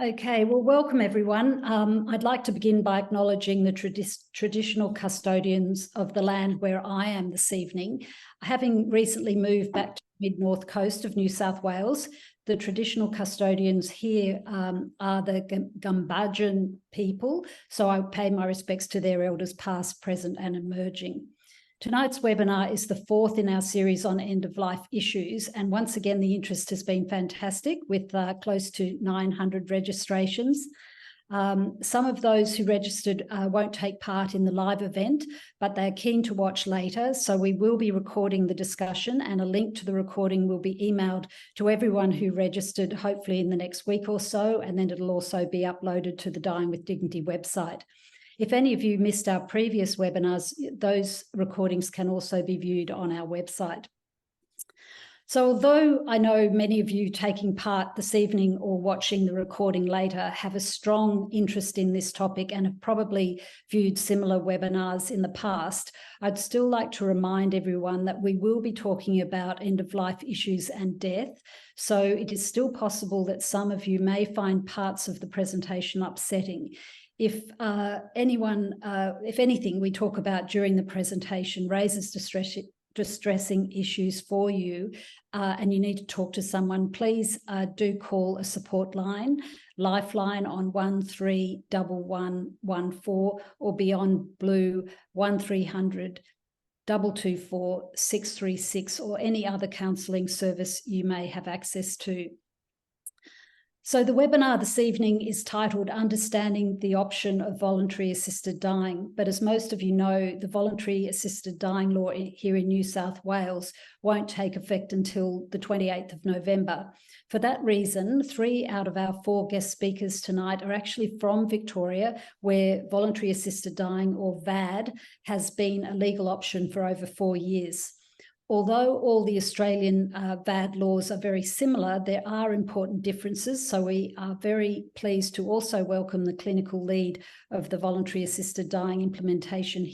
Okay, well, welcome everyone. I'd like to begin by acknowledging the traditional custodians of the land where I am this evening. Having recently moved back to the mid-north coast of New South Wales, the traditional custodians here are the Gumbajan people, so I pay my respects to their elders past, present and emerging. Tonight's webinar is the fourth in our series on end-of-life issues, and once again the interest has been fantastic with close to 900 registrations. Some of those who registered won't take part in the live event, but they're keen to watch later, so we will be recording the discussion and a link to the recording will be emailed to everyone who registered hopefully in the next week or so, and then it'll also be uploaded to the Dying with Dignity website. If any of you missed our previous webinars, those recordings can also be viewed on our website. So although I know many of you taking part this evening or watching the recording later have a strong interest in this topic and have probably viewed similar webinars in the past, I'd still like to remind everyone that we will be talking about end-of-life issues and death. So it is still possible that some of you may find parts of the presentation upsetting. If anything we talk about during the presentation raises distressing issues for you and you need to talk to someone, please do call a support line, Lifeline on 131114 or Beyond Blue 1300 224 636 or any other counselling service you may have access to. So the webinar this evening is titled Understanding the Option of Voluntary Assisted Dying, but as most of you know, the Voluntary Assisted Dying law here in New South Wales won't take effect until the 28th of November. For that reason, 3 out of our 4 guest speakers tonight are actually from Victoria, where Voluntary Assisted Dying, or VAD, has been a legal option for over 4 years. Although all the Australian VAD laws are very similar, there are important differences. So we are very pleased to also welcome the clinical lead of the Voluntary Assisted Dying implementation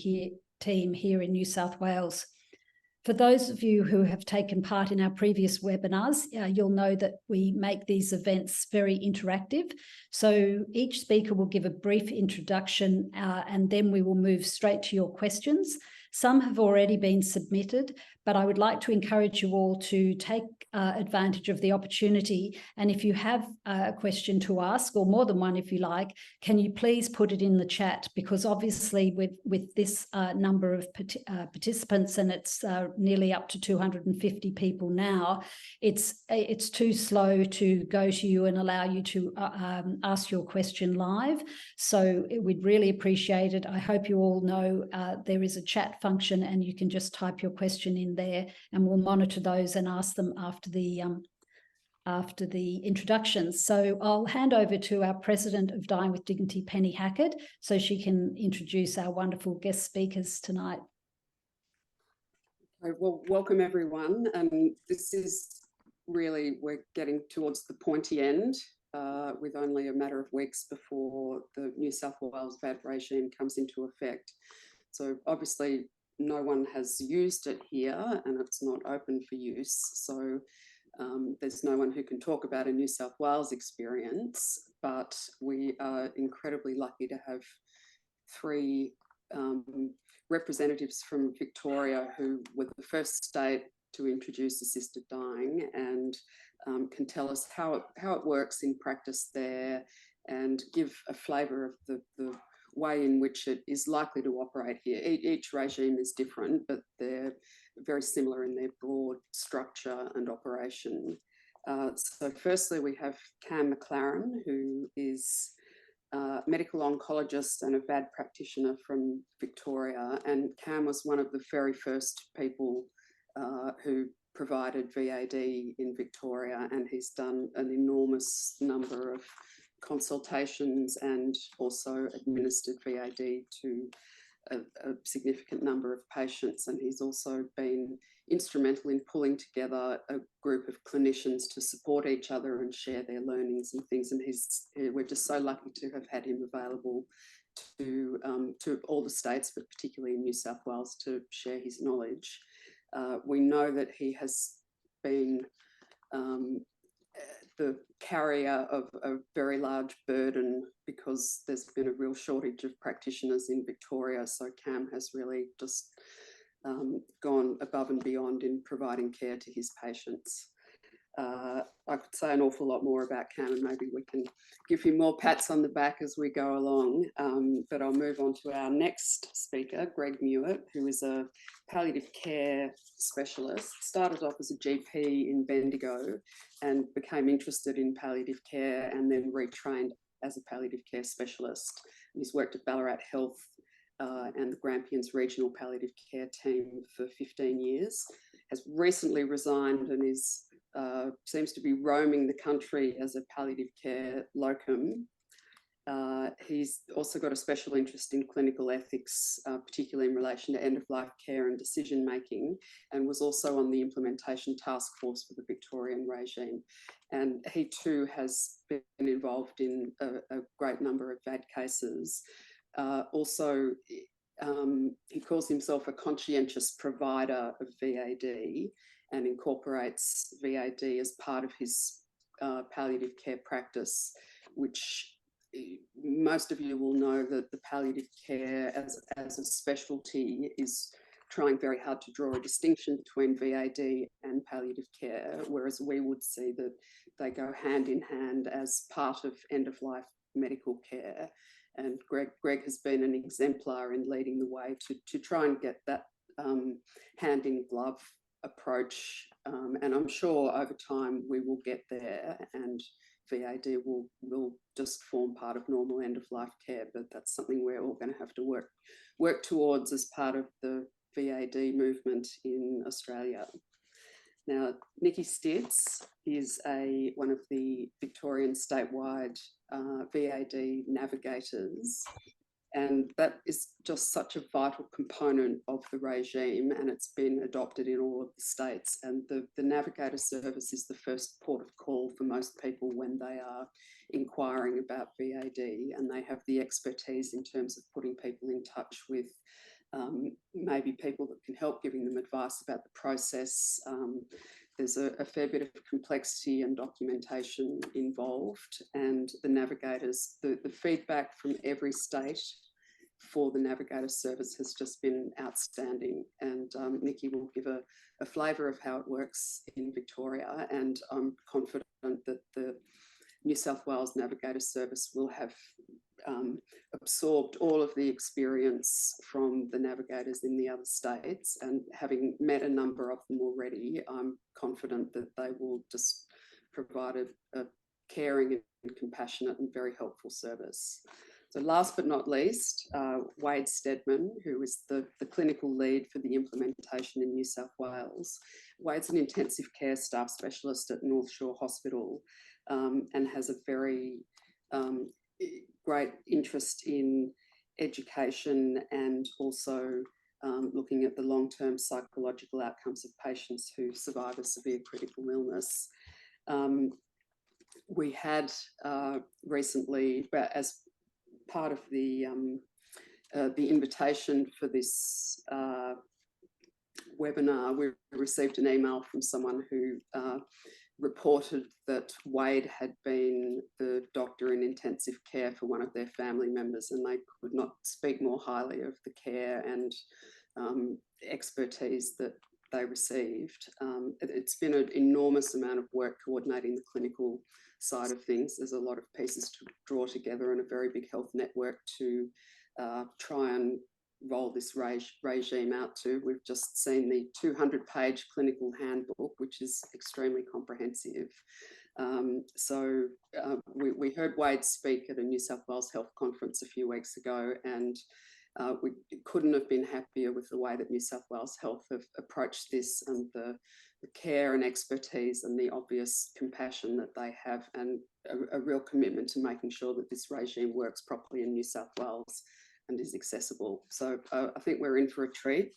team here in New South Wales. For those of you who have taken part in our previous webinars, you'll know that we make these events very interactive. So each speaker will give a brief introduction and then we will move straight to your questions. Some have already been submitted, but I would like to encourage you all to take advantage of the opportunity. And if you have a question to ask, or more than one if you like, can you please put it in the chat? Because obviously with this number of participants, and it's nearly up to 250 people now, it's too slow to go to you and allow you to ask your question live. So we'd really appreciate it. I hope you all know there is a chat function and you can just type your question in there and we'll monitor those and ask them after the introductions. So I'll hand over to our President of Dying with Dignity, Penny Hackett, so she can introduce our wonderful guest speakers tonight. Well, welcome everyone. This is really, we're getting towards the pointy end with only a matter of weeks before the New South Wales VAD regime comes into effect. So obviously no one has used it here and it's not open for use. So there's no one who can talk about a New South Wales experience, but we are incredibly lucky to have 3 representatives from Victoria who were the first state to introduce assisted dying and can tell us how it works in practice there and give a flavour of the way in which it is likely to operate here. Each regime is different, but they're very similar in their broad structure and operation. So firstly, we have Cam McLaren, who is a medical oncologist and a VAD practitioner from Victoria. And Cam was one of the very first people who provided VAD in Victoria, and he's done an enormous number of consultations and also administered VAD to a significant number of patients. And he's also been instrumental in pulling together a group of clinicians to support each other and share their learnings and things. And we're just so lucky to have had him available to all the states, but particularly in New South Wales, to share his knowledge. We know that he has been the carrier of a very large burden because there's been a real shortage of practitioners in Victoria. So CAM has really just gone above and beyond in providing care to his patients. I could say an awful lot more about CAM, and maybe we can give him more pats on the back as we go along. But I'll move on to our next speaker, Greg Mewett, who is a palliative care specialist. Started off as a GP in Bendigo and became interested in palliative care and then retrained as a palliative care specialist. He's worked at Ballarat Health and the Grampians Regional Palliative Care Team for 15 years, has recently resigned and is seems to be roaming the country as a palliative care locum. He's also got a special interest in clinical ethics, particularly in relation to end-of-life care and decision-making, and was also on the implementation task force for the Victorian regime. And he too has been involved in a great number of VAD cases. Also, he calls himself a conscientious provider of VAD and incorporates VAD as part of his palliative care practice, which most of you will know that the palliative care as a specialty is trying very hard to draw a distinction between VAD and palliative care, whereas we would see that they go hand in hand as part of end-of-life medical care. And Greg has been an exemplar in leading the way to try and get that hand-in-glove approach, and I'm sure over time we will get there and VAD will just form part of normal end-of-life care, but that's something we're all going to have to work towards as part of the VAD movement in Australia. Now, Nicky Stitt is one of the Victorian statewide VAD navigators, and that is just such a vital component of the regime, and it's been adopted in all of the states. And the navigator service is the first port of call for most people when they are inquiring about VAD, and they have the expertise in terms of putting people in touch with maybe people that can help, giving them advice about the process. There's a fair bit of complexity and documentation involved, and the navigators, the feedback from every state for the navigator service has just been outstanding. And Nicky will give a flavour of how it works in Victoria, and I'm confident that the New South Wales Navigator Service will have absorbed all of the experience from the navigators in the other states, and having met a number of them already, I'm confident that they will just provide a caring and compassionate and very helpful service. So last but not least, Wade Stedman, who is the clinical lead for the implementation in New South Wales. Wade's an intensive care staff specialist at North Shore Hospital, and has a very great interest in education and also looking at the long-term psychological outcomes of patients who survive a severe critical illness. We had recently, as part of the invitation for this webinar, we received an email from someone who reported that Wade had been the doctor in intensive care for one of their family members, and they could not speak more highly of the care and expertise that they received. It's been an enormous amount of work coordinating the clinical side of things. There's a lot of pieces to draw together and a very big health network to try and roll this regime out to. We've just seen the 200-page clinical handbook, which is extremely comprehensive. We heard Wade speak at a New South Wales Health Conference a few weeks ago, and we couldn't have been happier with the way that New South Wales Health have approached this, and the care and expertise and the obvious compassion that they have, and a real commitment to making sure that this regime works properly in New South Wales and is accessible. So I think we're in for a treat.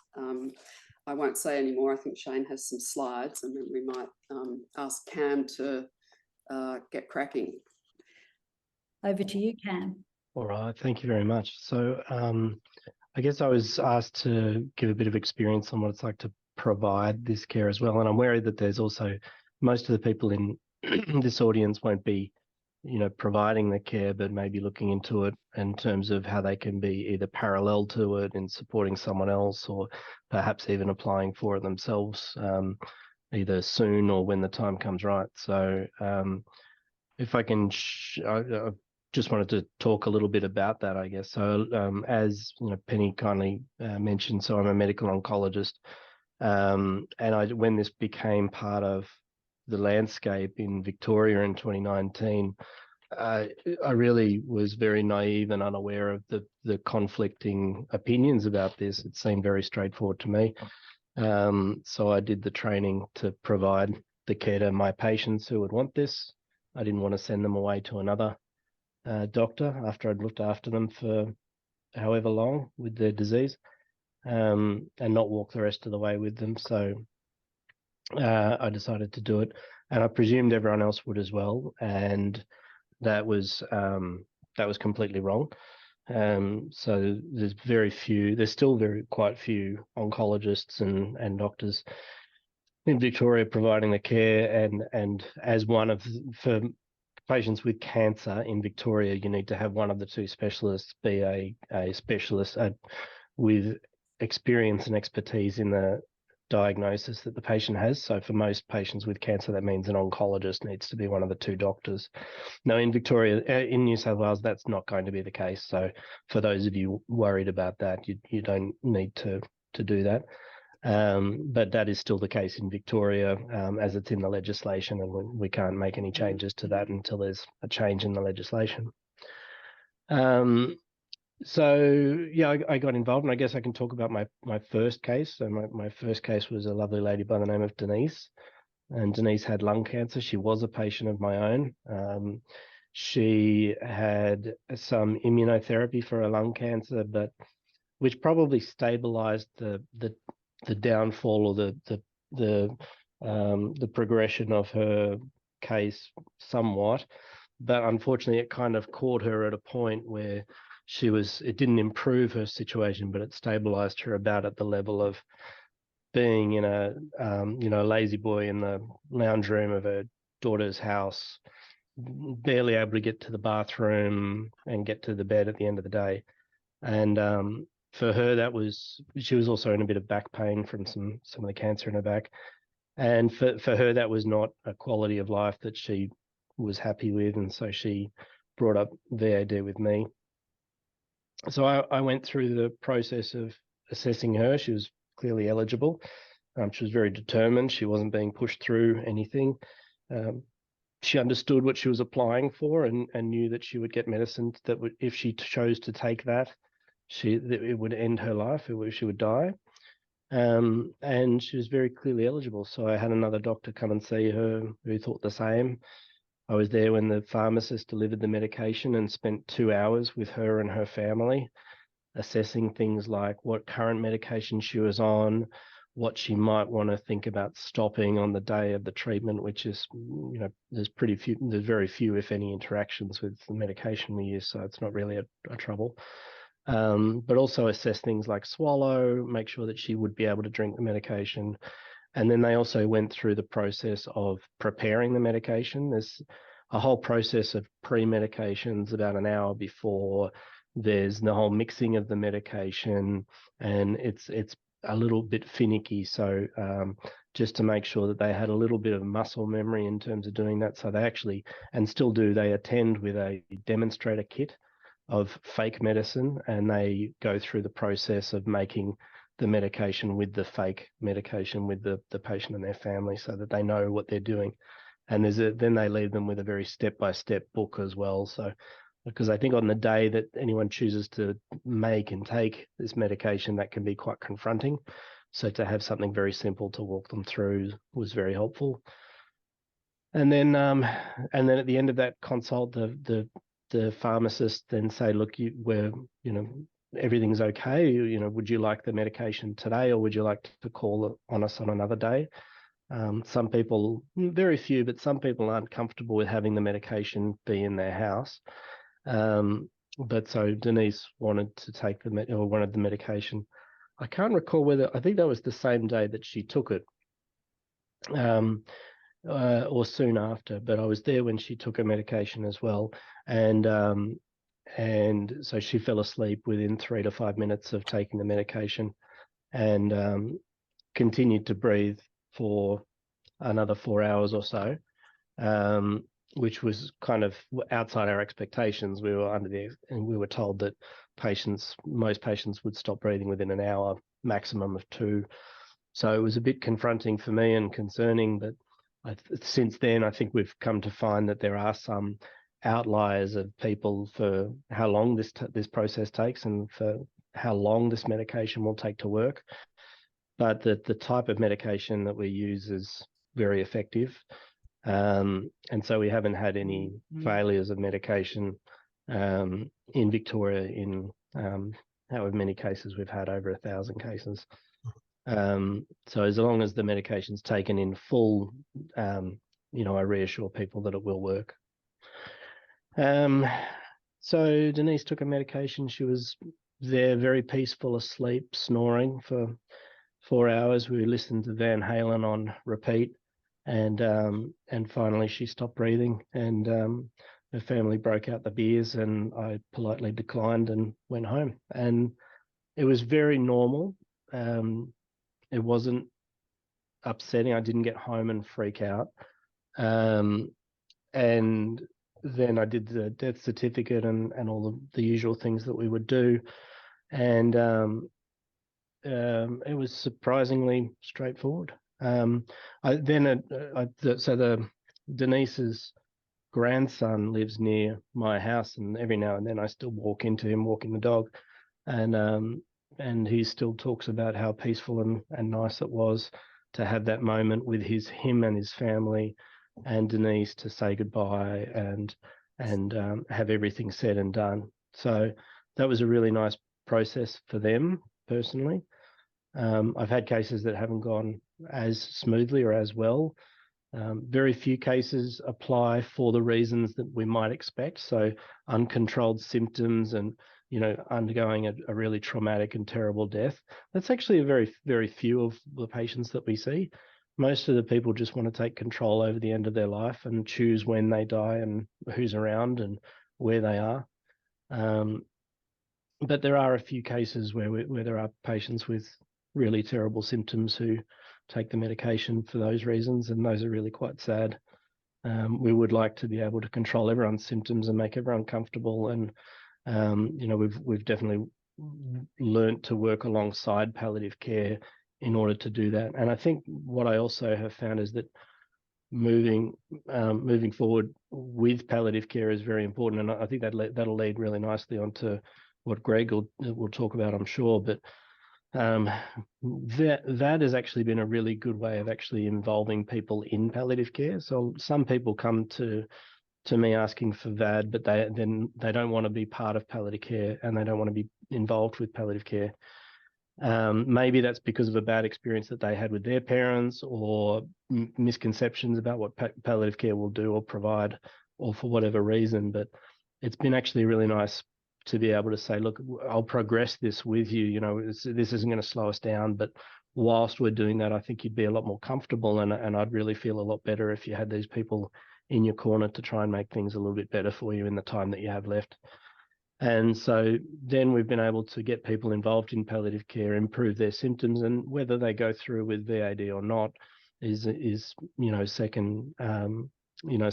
I won't say any more. I think Shane has some slides, and then we might ask Cam to get cracking. Over to you, Cam. All right, thank you very much. So I guess I was asked to give a bit of experience on what it's like to provide this care as well. And I'm wary that there's also most of the people in this audience won't be, providing the care, but maybe looking into it in terms of how they can be either parallel to it in supporting someone else, or perhaps even applying for it themselves, either soon or when the time comes right. So if I can, I just wanted to talk a little bit about that, I guess. So as Penny kindly mentioned, so I'm a medical oncologist, and when this became part of the landscape in Victoria in 2019, I really was very naive and unaware of the conflicting opinions about this. It seemed very straightforward to me. So I did the training to provide the care to my patients who would want this. I didn't want to send them away to another doctor after I'd looked after them for however long with their disease, and not walk the rest of the way with them. So I decided to do it, and I presumed everyone else would as well. And that was completely wrong. So there's still quite few oncologists and doctors in Victoria providing the care, and as for patients with cancer in Victoria, you need to have one of the two specialists be a specialist with experience and expertise in the diagnosis that the patient has. So for most patients with cancer, that means an oncologist needs to be one of the two doctors. Now in Victoria, in New South Wales, that's not going to be the case. So for those of you worried about that, you don't need to do that. But that is still the case in Victoria, as it's in the legislation, and we can't make any changes to that until there's a change in the legislation. So yeah, I got involved, and I guess I can talk about my first case. So my first case was a lovely lady by the name of Denise, and Denise had lung cancer. She was a patient of my own. She had some immunotherapy for her lung cancer, but which probably stabilized the downfall or the progression of her case somewhat. But unfortunately, it kind of caught her at a point where it didn't improve her situation, but it stabilized her about at the level of being in a lazy boy in the lounge room of her daughter's house, barely able to get to the bathroom and get to the bed at the end of the day. And for her, she was also in a bit of back pain from some of the cancer in her back. And for her, that was not a quality of life that she was happy with. And so she brought up VAD with me. So I went through the process of assessing her. She was clearly eligible. She was very determined. She wasn't being pushed through anything. She understood what she was applying for and knew that she would get medicine that would, if she chose to take that, it would end her life. She would die. And she was very clearly eligible. So I had another doctor come and see her who thought the same. I was there when the pharmacist delivered the medication and spent 2 hours with her and her family, assessing things like what current medication she was on, what she might want to think about stopping on the day of the treatment, which is, there's very few, if any, interactions with the medication we use, so it's not really a trouble. But also assess things like swallow, make sure that she would be able to drink the medication. And then they also went through the process of preparing the medication. There's a whole process of pre-medications about an hour before. There's the whole mixing of the medication, and it's a little bit finicky. So just to make sure that they had a little bit of muscle memory in terms of doing that. So they actually, and still do, they attend with a demonstrator kit of fake medicine, and they go through the process of making the medication with the fake medication with the patient and their family, so that they know what they're doing. And then they leave them with a very step-by-step book as well. So, because I think on the day that anyone chooses to make and take this medication, that can be quite confronting. So to have something very simple to walk them through was very helpful. And then at the end of that consult, the pharmacist then say, look, everything's okay. Would you like the medication today, or would you like to call on us on another day? Some people, very few, but some people aren't comfortable with having the medication be in their house. But so Denise wanted to take wanted the medication. I can't recall I think that was the same day that she took it. or soon after, but I was there when she took her medication as well. And so she fell asleep within 3 to 5 minutes of taking the medication, and continued to breathe for another 4 hours or so, which was kind of outside our expectations. We were told that most patients would stop breathing within an hour, maximum of 2. So it was a bit confronting for me and concerning. But since then, I think we've come to find that there are some outliers of people for how long this process takes and for how long this medication will take to work. But the type of medication that we use is very effective. And so we haven't had any failures of medication in Victoria in however many cases we've had, over 1,000 cases. So as long as the medication's taken in full, I reassure people that it will work. So Denise took a medication. She was there, very peaceful, asleep, snoring for 4 hours. We listened to Van Halen on repeat, and finally she stopped breathing, and her family broke out the beers, and I politely declined and went home. And it was very normal. It wasn't upsetting. I didn't get home and freak out. And then I did the death certificate and all the usual things that we would do. And it was surprisingly straightforward. Denise's grandson lives near my house, and every now and then I still walk into him walking the dog, and he still talks about how peaceful and nice it was to have that moment with him and his family and Denise, to say goodbye and have everything said and done. So that was a really nice process for them personally. I've had cases that haven't gone as smoothly or as well. Very few cases apply for the reasons that we might expect. So uncontrolled symptoms and, undergoing a really traumatic and terrible death. That's actually a very, very few of the patients that we see. Most of the people just want to take control over the end of their life and choose when they die and who's around and where they are. But there are a few cases where there are patients with really terrible symptoms who take the medication for those reasons, and those are really quite sad. We would like to be able to control everyone's symptoms and make everyone comfortable, and we've definitely learnt to work alongside palliative care in order to do that. And I think what I also have found is that moving forward with palliative care is very important, and I think that'll lead really nicely onto what Greg will talk about, I'm sure. But that has actually been a really good way of actually involving people in palliative care. So some people come to me asking for VAD, but they don't want to be part of palliative care and they don't want to be involved with palliative care. Maybe that's because of a bad experience that they had with their parents, or misconceptions about what palliative care will do or provide, or for whatever reason. But it's been actually really nice to be able to say, look, I'll progress this with you. This isn't going to slow us down, but whilst we're doing that, I think you'd be a lot more comfortable, and I'd really feel a lot better if you had these people in your corner to try and make things a little bit better for you in the time that you have left. And so then we've been able to get people involved in palliative care, improve their symptoms, and whether they go through with VAD or not is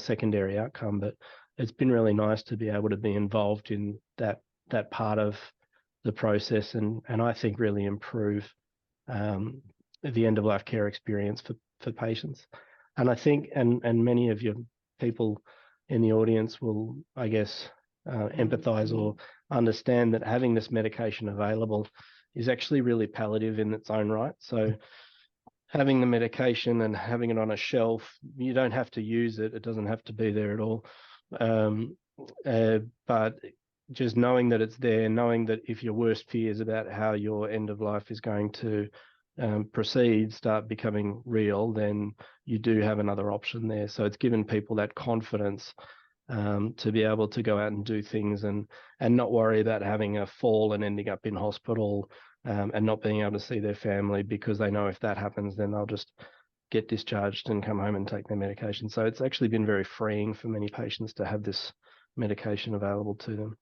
secondary outcome. But it's been really nice to be able to be involved in that part of the process, and I think really improve the end of life care experience for patients. And I think, and many of your people in the audience will, I guess, empathize or understand that having this medication available is actually really palliative in its own right. So having the medication and having it on a shelf, you don't have to use it. It doesn't have to be there at all. But just knowing that it's there, knowing that if your worst fears about how your end of life is going to proceed start becoming real, then you do have another option there. So it's given people that confidence to be able to go out and do things and not worry about having a fall and ending up in hospital and not being able to see their family, because they know if that happens, then they'll just get discharged and come home and take their medication. So it's actually been very freeing for many patients to have this medication available to them.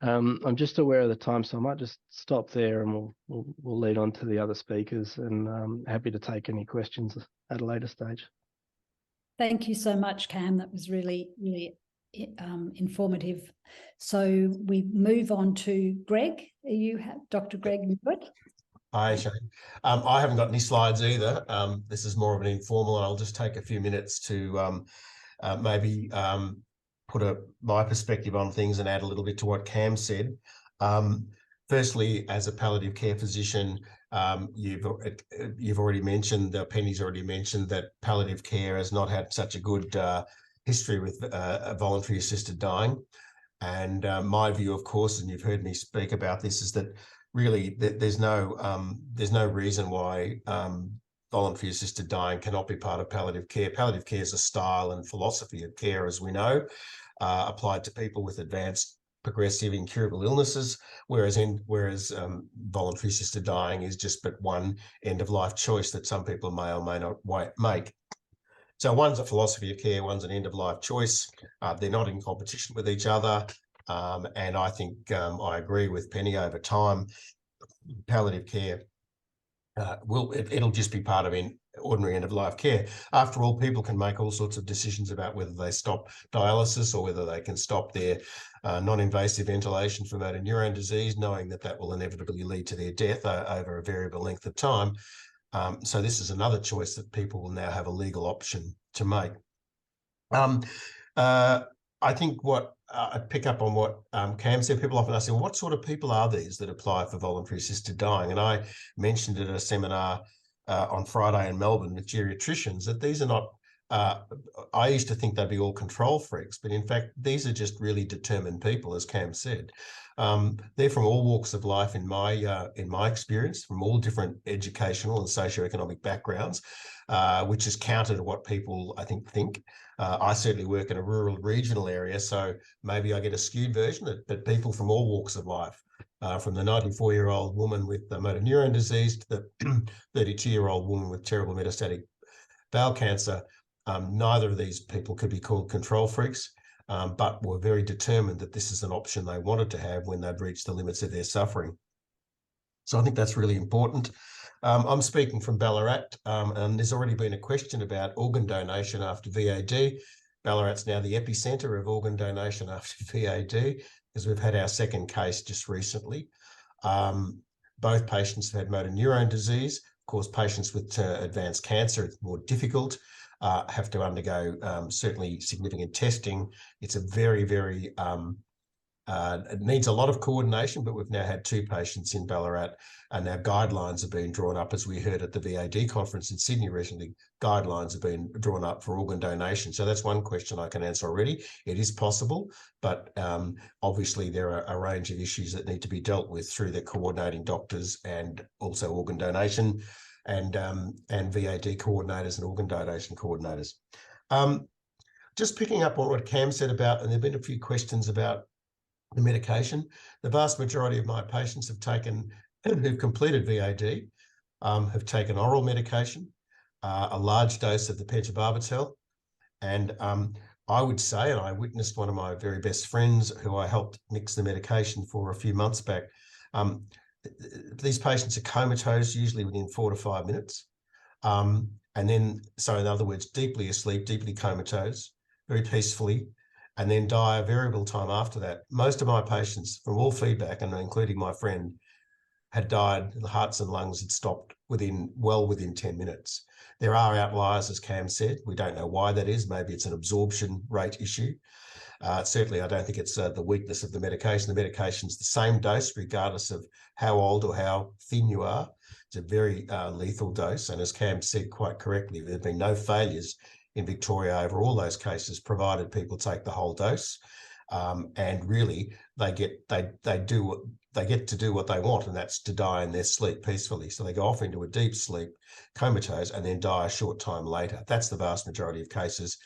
I'm just aware of the time, so I might just stop there and we'll lead on to the other speakers, and happy to take any questions at a later stage. Thank you so much, Cam. That was really, really informative. So we move on to Greg. You have Dr. Greg Mewett. Hi, Shane. I haven't got any slides either. This is more of an informal, and I'll just take a few minutes to maybe put my perspective on things and add a little bit to what Cam said. Firstly, as a palliative care physician, you've already mentioned, Penny's already mentioned, that palliative care has not had such a good history with voluntary assisted dying. And my view, of course, and you've heard me speak about this, is that really there's no reason why voluntary assisted dying cannot be part of palliative care. Palliative care is a style and philosophy of care, as we know, applied to people with advanced, progressive, incurable illnesses, whereas voluntary assisted dying is just but one end-of-life choice that some people may or may not make. So one's a philosophy of care, one's an end-of-life choice. They're not in competition with each other. And I think I agree with Penny. Over time, palliative care it'll just be part of ordinary end-of-life care. After all, people can make all sorts of decisions about whether they stop dialysis or whether they can stop their non-invasive ventilation for motor neurone disease, knowing that that will inevitably lead to their death over a variable length of time. So this is another choice that people will now have a legal option to make. I think what I pick up on what Cam said. People often ask, well, what sort of people are these that apply for voluntary assisted dying? And I mentioned at a seminar on Friday in Melbourne with geriatricians that these are not, I used to think they'd be all control freaks, but in fact, these are just really determined people, as Cam said. They're from all walks of life in my experience, from all different educational and socioeconomic backgrounds, which is counter to what people, I think. I certainly work in a rural regional area, so maybe I get a skewed version, but people from all walks of life, from the 94-year-old woman with motor neurone disease to the 32-year-old woman with terrible metastatic bowel cancer. Neither of these people could be called control freaks, but were very determined that this is an option they wanted to have when they'd reached the limits of their suffering. So I think that's really important. I'm speaking from Ballarat, and there's already been a question about organ donation after VAD. Ballarat's now the epicentre of organ donation after VAD, because we've had our second case just recently. Both patients have had motor neurone disease. Of course, patients with advanced cancer, it's more difficult, have to undergo certainly significant testing. It's a very, very, it needs a lot of coordination, but we've now had 2 patients in Ballarat, and our guidelines have been drawn up, as we heard at the VAD conference in Sydney recently. Guidelines have been drawn up for organ donation. So that's one question I can answer already. It is possible, but obviously there are a range of issues that need to be dealt with through the coordinating doctors and also organ donation and VAD coordinators and organ donation coordinators. Just picking up on what Cam said about, and there have been a few questions about the medication. The vast majority of my patients who've completed VAD have taken oral medication, a large dose of the pentobarbital. And I would say, and I witnessed one of my very best friends who I helped mix the medication for a few months back, these patients are comatose, usually within 4 to 5 minutes. And then, so in other words, deeply asleep, deeply comatose, very peacefully, and then die a variable time after that. Most of my patients, from all feedback, and including my friend, had died, the hearts and lungs had stopped well within 10 minutes. There are outliers, as Cam said. We don't know why that is. Maybe it's an absorption rate issue. Certainly, I don't think it's the weakness of the medication. The medication's the same dose, regardless of how old or how thin you are. It's a very lethal dose. And as Cam said quite correctly, there have been no failures in Victoria over all those cases, provided people take the whole dose. And really, they get to do what they want, and that's to die in their sleep peacefully. So they go off into a deep sleep, comatose, and then die a short time later. That's the vast majority of cases,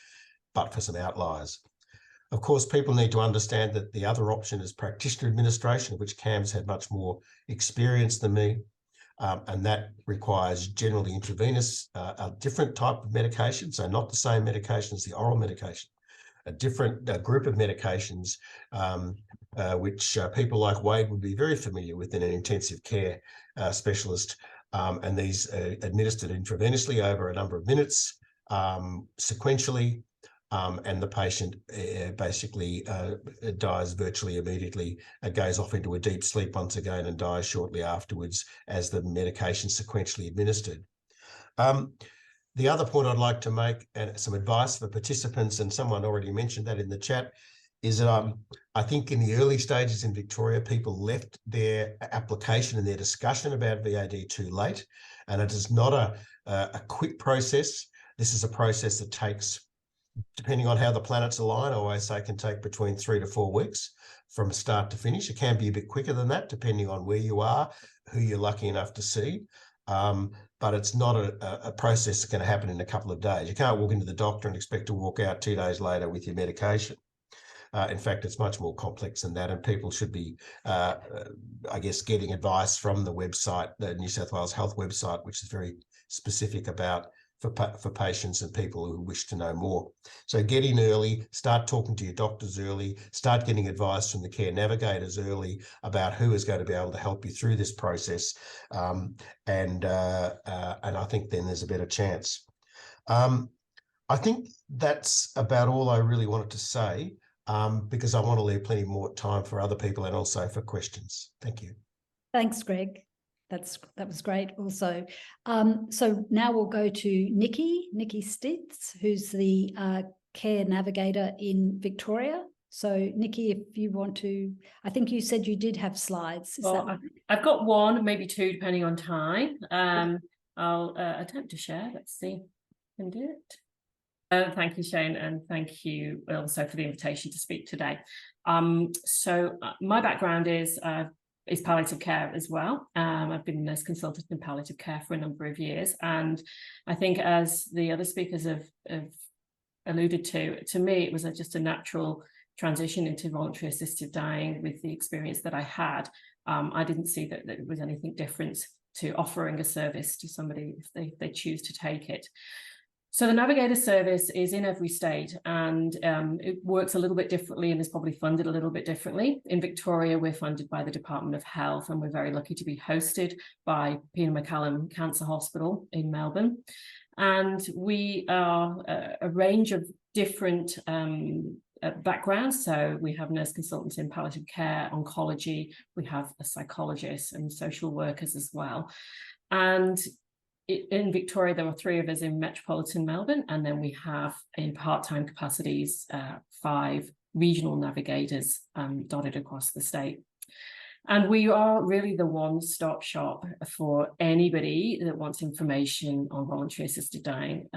but for some outliers. Of course, people need to understand that the other option is practitioner administration, of which Cam's had much more experience than me. and that requires generally intravenous, a different type of medication, so not the same medication as the oral medication, a different group of medications, which people like Wade would be very familiar with in an intensive care specialist, and these administered intravenously over a number of minutes, sequentially, and the patient basically dies virtually immediately, goes off into a deep sleep once again and dies shortly afterwards as the medication sequentially administered. The other point I'd like to make, and some advice for participants, and someone already mentioned that in the chat, is that I think in the early stages in Victoria, people left their application and their discussion about VAD too late, and it is not a quick process. This is a process that takes, depending on how the planets align, I always say can take between 3 to 4 weeks from start to finish. It can be a bit quicker than that, depending on where you are, who you're lucky enough to see. But it's not a process that's going to happen in a couple of days. You can't walk into the doctor and expect to walk out 2 days later with your medication. In fact, it's much more complex than that, and people should be, I guess, getting advice from the website, the New South Wales Health website, which is very specific about for patients and people who wish to know more. So get in early, start talking to your doctors early, start getting advice from the care navigators early about who is going to be able to help you through this process, and I think then there's a better chance. I think that's about all I really wanted to say, because I want to leave plenty more time for other people and also for questions. Thank you. Thanks, Greg. That was great also. So now we'll go to Nicky Stitt, who's the care navigator in Victoria. So Nicky, if you want to, I think you said you did have slides. I've got one, maybe two, depending on time. I'll attempt to share. Let's see if I can do it. Thank you, Shane, and thank you also for the invitation to speak today. So my background is palliative care as well. I've been a nurse consultant in palliative care for a number of years, and I think, as the other speakers have alluded to me, it was just a natural transition into voluntary assisted dying with the experience that I had. I didn't see that there was anything different to offering a service to somebody if they choose to take it. So the Navigator service is in every state, and it works a little bit differently and is probably funded a little bit differently. In Victoria, we're funded by the Department of Health, and we're very lucky to be hosted by Peter McLaren Cancer Hospital in Melbourne. And we are a range of different backgrounds. So we have nurse consultants in palliative care, oncology, we have a psychologist and social workers as well. And in Victoria, there are 3 of us in metropolitan Melbourne, and then we have, in part-time capacities, 5 regional navigators dotted across the state. And we are really the one-stop shop for anybody that wants information on voluntary assisted dying.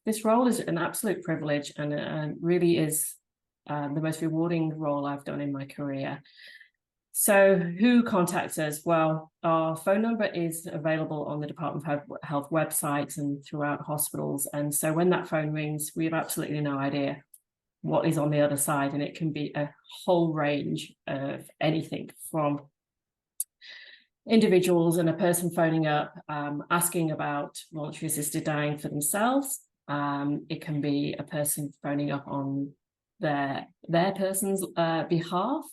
This role is an absolute privilege, and really is the most rewarding role I've done in my career. So who contacts us? Well, our phone number is available on the Department of Health website and throughout hospitals. And so when that phone rings, we have absolutely no idea what is on the other side. And it can be a whole range of anything from individuals and a person phoning up, asking about voluntary assisted dying for themselves. It can be a person phoning up on their person's behalf.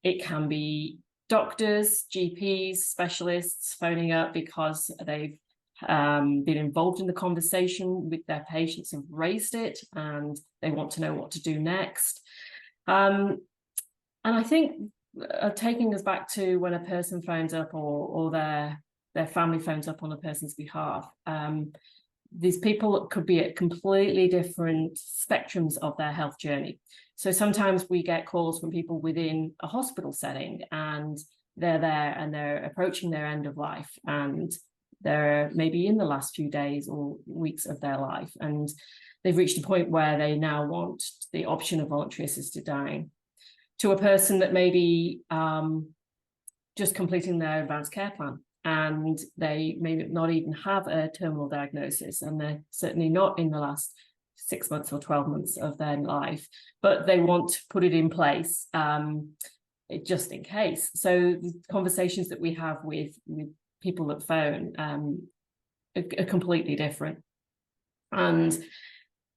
It can be doctors, GPs, specialists phoning up because they've been involved in the conversation with their patients and raised it, and they want to know what to do next. And I think taking us back to when a person phones up or their family phones up on a person's behalf, these people could be at completely different spectrums of their health journey. So sometimes we get calls from people within a hospital setting, and they're there and they're approaching their end of life, and they're maybe in the last few days or weeks of their life, and they've reached a point where they now want the option of voluntary assisted dying. To a person that may be just completing their advanced care plan, and they may not even have a terminal diagnosis, and they're certainly not in the last 6 months or 12 months of their life, but they want to put it in place just in case. So the conversations that we have with people that phone are completely different. And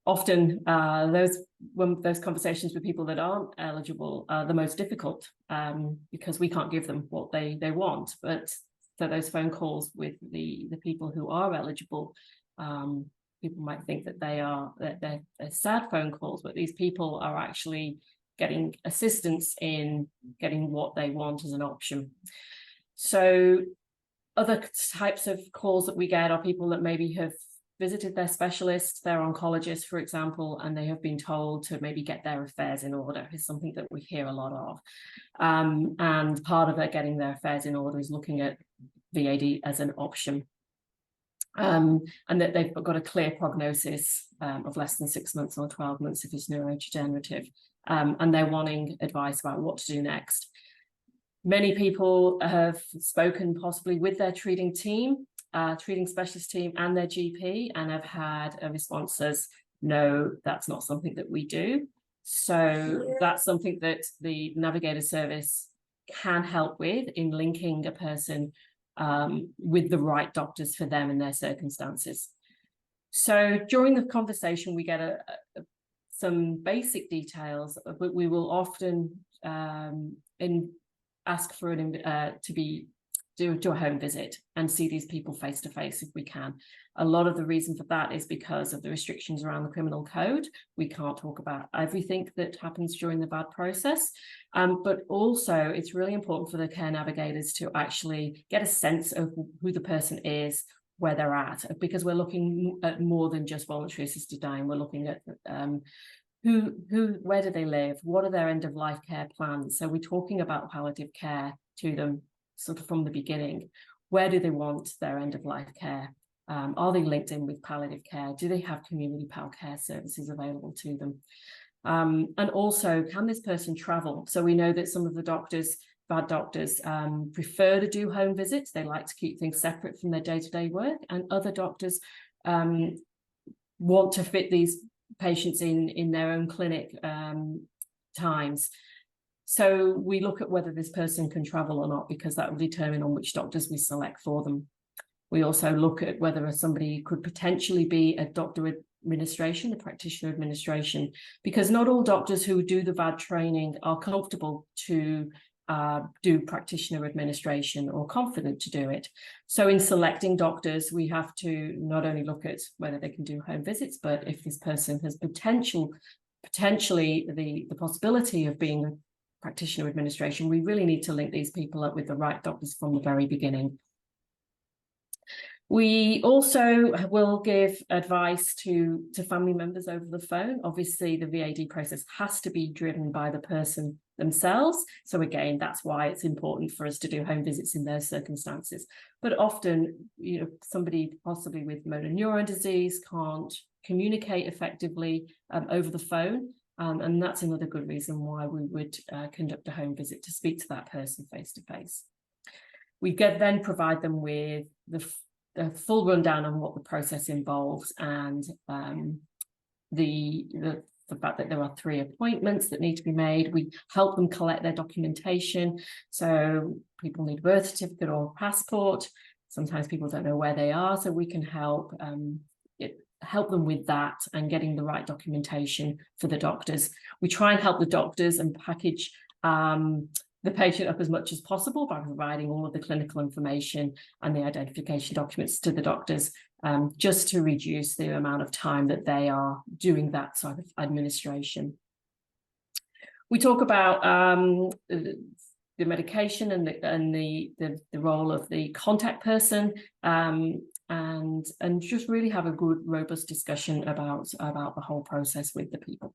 often those conversations with people that aren't eligible are the most difficult, because we can't give them what they want. But for those phone calls with the people who are eligible, people might think that they're sad phone calls, but these people are actually getting assistance in getting what they want as an option. So other types of calls that we get are people that maybe have visited their specialist, their oncologist, for example, and they have been told to maybe get their affairs in order, is something that we hear a lot of. And part of it, getting their affairs in order, is looking at VAD as an option. And that they've got a clear prognosis of less than 6 months or 12 months if it's neurodegenerative. And they're wanting advice about what to do next. Many people have spoken possibly with their treating team, treating specialist team and their GP, and have had a response as, no, that's not something that we do. So that's something that the Navigator service can help with, in linking a person with the right doctors for them and their circumstances. So during the conversation, we get some basic details, but we will often ask for do a home visit and see these people face to face if we can. A lot of the reason for that is because of the restrictions around the criminal code. We can't talk about everything that happens during the VAD process, but also it's really important for the care navigators to actually get a sense of who the person is, where they're at, because we're looking at more than just voluntary assisted dying. We're looking at where do they live, what are their end of life care plans. So we're talking about palliative care to them sort of from the beginning. Where do they want their end of life care? Are they linked in with palliative care? Do they have community pal care services available to them? And also, can this person travel? So we know that some of the doctors, VAD doctors, prefer to do home visits. They like to keep things separate from their day-to-day work, and other doctors want to fit these patients in their own clinic times. So we look at whether this person can travel or not, because that will determine on which doctors we select for them. We also look at whether somebody could potentially be a doctor administration, the practitioner administration, because not all doctors who do the VAD training are comfortable to do practitioner administration or confident to do it. So in selecting doctors, we have to not only look at whether they can do home visits, but if this person has potentially the possibility of being a practitioner administration, we really need to link these people up with the right doctors from the very beginning. We also will give advice to family members over the phone. Obviously, the VAD process has to be driven by the person themselves. So again, that's why it's important for us to do home visits in those circumstances. But often, you know, somebody possibly with motor neuron disease can't communicate effectively over the phone. And that's another good reason why we would conduct a home visit, to speak to that person face to face. We then provide them with the full rundown on what the process involves, and the fact that there are 3 appointments that need to be made. We help them collect their documentation. So people need a birth certificate or passport. Sometimes people don't know where they are, so we can help them with that and getting the right documentation for the doctors. We try and help the doctors and package the patient up as much as possible by providing all of the clinical information and the identification documents to the doctors, just to reduce the amount of time that they are doing that sort of administration. We talk about the medication and the role of the contact person, and just really have a good, robust discussion about the whole process with the people.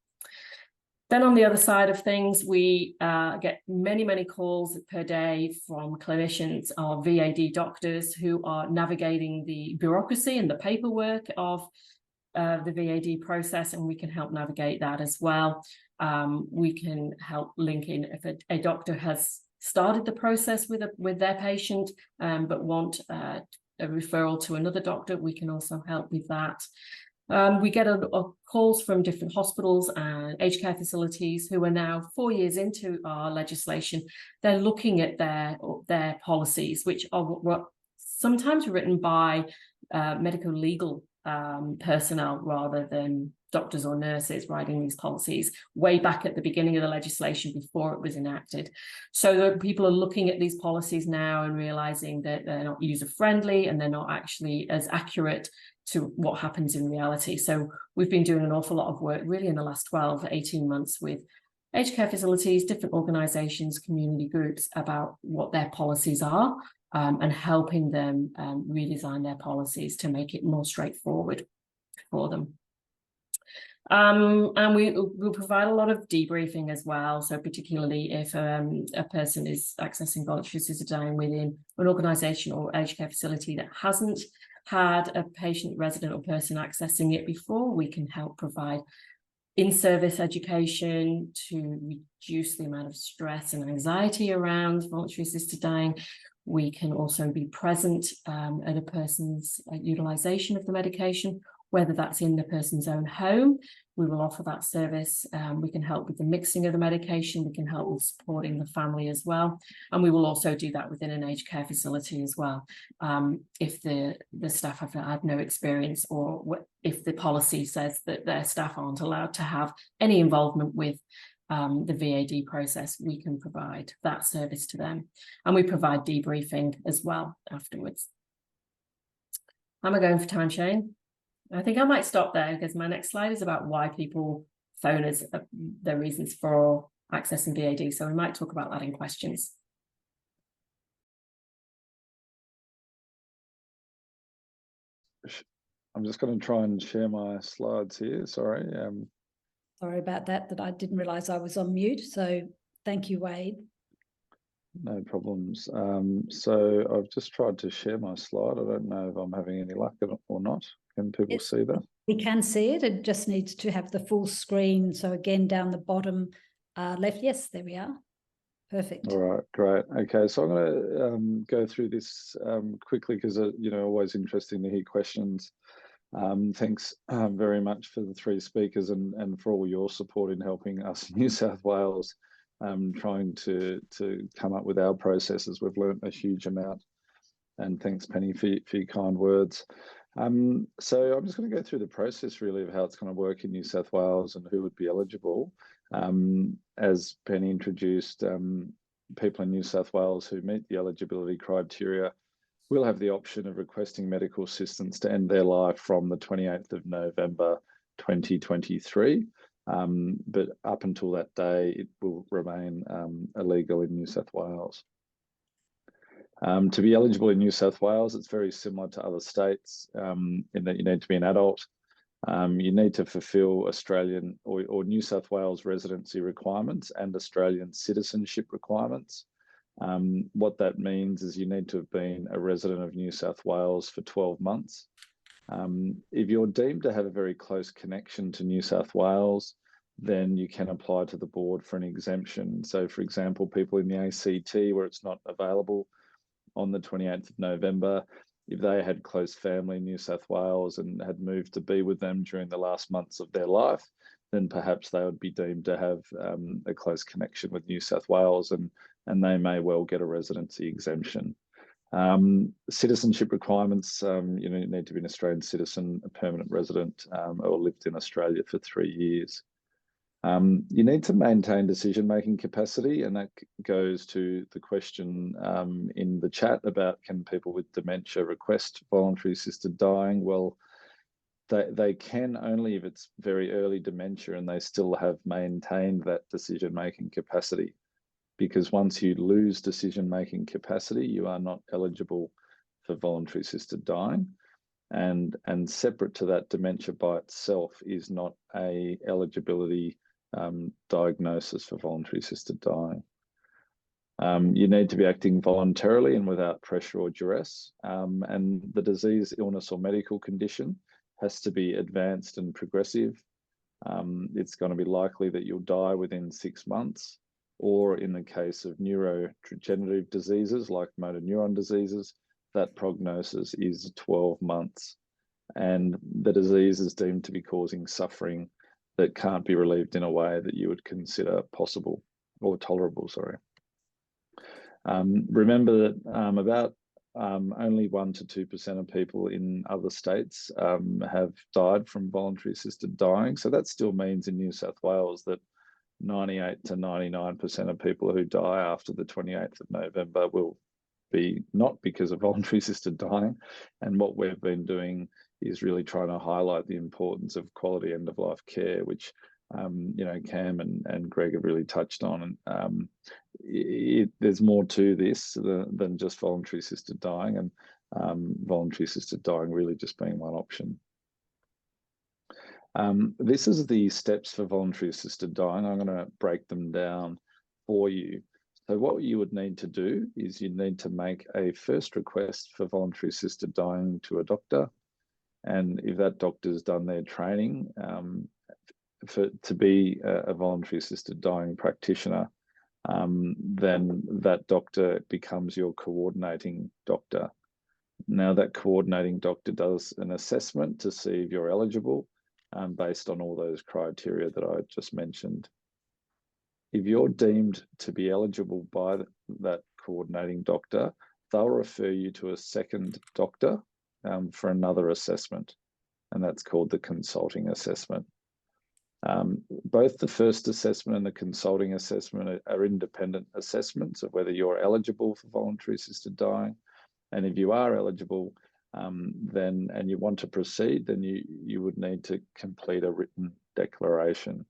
Then on the other side of things, we get many calls per day from clinicians or VAD doctors who are navigating the bureaucracy and the paperwork of the VAD process, and we can help navigate that as well. We can help link in if a doctor has started the process with their patient, but want a referral to another doctor. We can also help with that. We get calls from different hospitals and aged care facilities who are now 4 years into our legislation. They're looking at their policies, which are sometimes written by medical legal personnel rather than doctors or nurses writing these policies way back at the beginning of the legislation before it was enacted. So that people are looking at these policies now and realizing that they're not user friendly and they're not actually as accurate to what happens in reality. So we've been doing an awful lot of work really in the last 12, 18 months with aged care facilities, different organisations, community groups about what their policies are and helping them redesign their policies to make it more straightforward for them. And we'll provide a lot of debriefing as well. So particularly if a person is accessing voluntary assisted dying within an organisation or aged care facility that hasn't had a patient, resident or person accessing it before, we can help provide in-service education to reduce the amount of stress and anxiety around voluntary assisted dying. We can also be present at a person's utilisation of the medication, whether that's in the person's own home. We will offer that service. We can help with the mixing of the medication. We can help with supporting the family as well. And we will also do that within an aged care facility as well. If the staff have had no experience, or if the policy says that their staff aren't allowed to have any involvement with the VAD process, we can provide that service to them. And we provide debriefing as well afterwards. How am I going for time, Shane? I think I might stop there because my next slide is about why people phone us, their reasons for accessing VAD. So we might talk about that in questions. I'm just going to try and share my slides here. Sorry. Sorry about that I didn't realise I was on mute. So thank you, Wade. No problems. So I've just tried to share my slide. I don't know if I'm having any luck or not. Can people see that? We can see it. It just needs to have the full screen. So again, down the bottom left. Yes, there we are. Perfect. All right, great. Okay, so I'm going to go through this quickly because, always interesting to hear questions. Thanks very much for the three speakers and for all your support in helping us in New South Wales trying to come up with our processes. We've learned a huge amount. And thanks, Penny, for your kind words. So I'm just going to go through the process really of how it's going to work in New South Wales and who would be eligible. As Penny introduced, people in New South Wales who meet the eligibility criteria will have the option of requesting medical assistance to end their life from the 28th of November 2023. But up until that day, it will remain illegal in New South Wales. To be eligible in New South Wales, it's very similar to other states in that you need to be an adult. You need to fulfil Australian or New South Wales residency requirements and Australian citizenship requirements. What that means is you need to have been a resident of New South Wales for 12 months. If you're deemed to have a very close connection to New South Wales, then you can apply to the board for an exemption. So, for example, people in the ACT where it's not available on the 28th of November, if they had close family in New South Wales and had moved to be with them during the last months of their life, then perhaps they would be deemed to have a close connection with New South Wales and they may well get a residency exemption. Citizenship requirements, you need to be an Australian citizen, a permanent resident, or lived in Australia for 3 years. You need to maintain decision-making capacity, and that goes to the question in the chat about can people with dementia request voluntary assisted dying? Well, they can only if it's very early dementia and they still have maintained that decision-making capacity. Because once you lose decision-making capacity, you are not eligible for voluntary assisted dying. And separate to that, dementia by itself is not a eligibility diagnosis for voluntary assisted dying. You need to be acting voluntarily and without pressure or duress. And the disease, illness or medical condition has to be advanced and progressive. It's going to be likely that you'll die within 6 months, or in the case of neurodegenerative diseases like motor neuron diseases, that prognosis is 12 months. And the disease is deemed to be causing suffering that can't be relieved in a way that you would consider possible or tolerable, sorry. Remember that about only 1 to 2% of people in other states have died from voluntary assisted dying. So that still means in New South Wales that 98 to 99% of people who die after the 28th of November will be not because of voluntary assisted dying. And what we've been doing is really trying to highlight the importance of quality end-of-life care, which Cam and Greg have really touched on. And there's more to this than just voluntary assisted dying, and voluntary assisted dying really just being one option. This is the steps for voluntary assisted dying. I'm going to break them down for you. So what you would need to do is you need to make a first request for voluntary assisted dying to a doctor. And if that doctor's done their training to be a voluntary assisted dying practitioner, then that doctor becomes your coordinating doctor. Now that coordinating doctor does an assessment to see if you're eligible based on all those criteria that I just mentioned. If you're deemed to be eligible by that coordinating doctor, they'll refer you to a second doctor for another assessment, and that's called the consulting assessment. Both the first assessment and the consulting assessment are independent assessments of whether you're eligible for voluntary assisted dying. And if you are eligible, and you want to proceed, then you would need to complete a written declaration.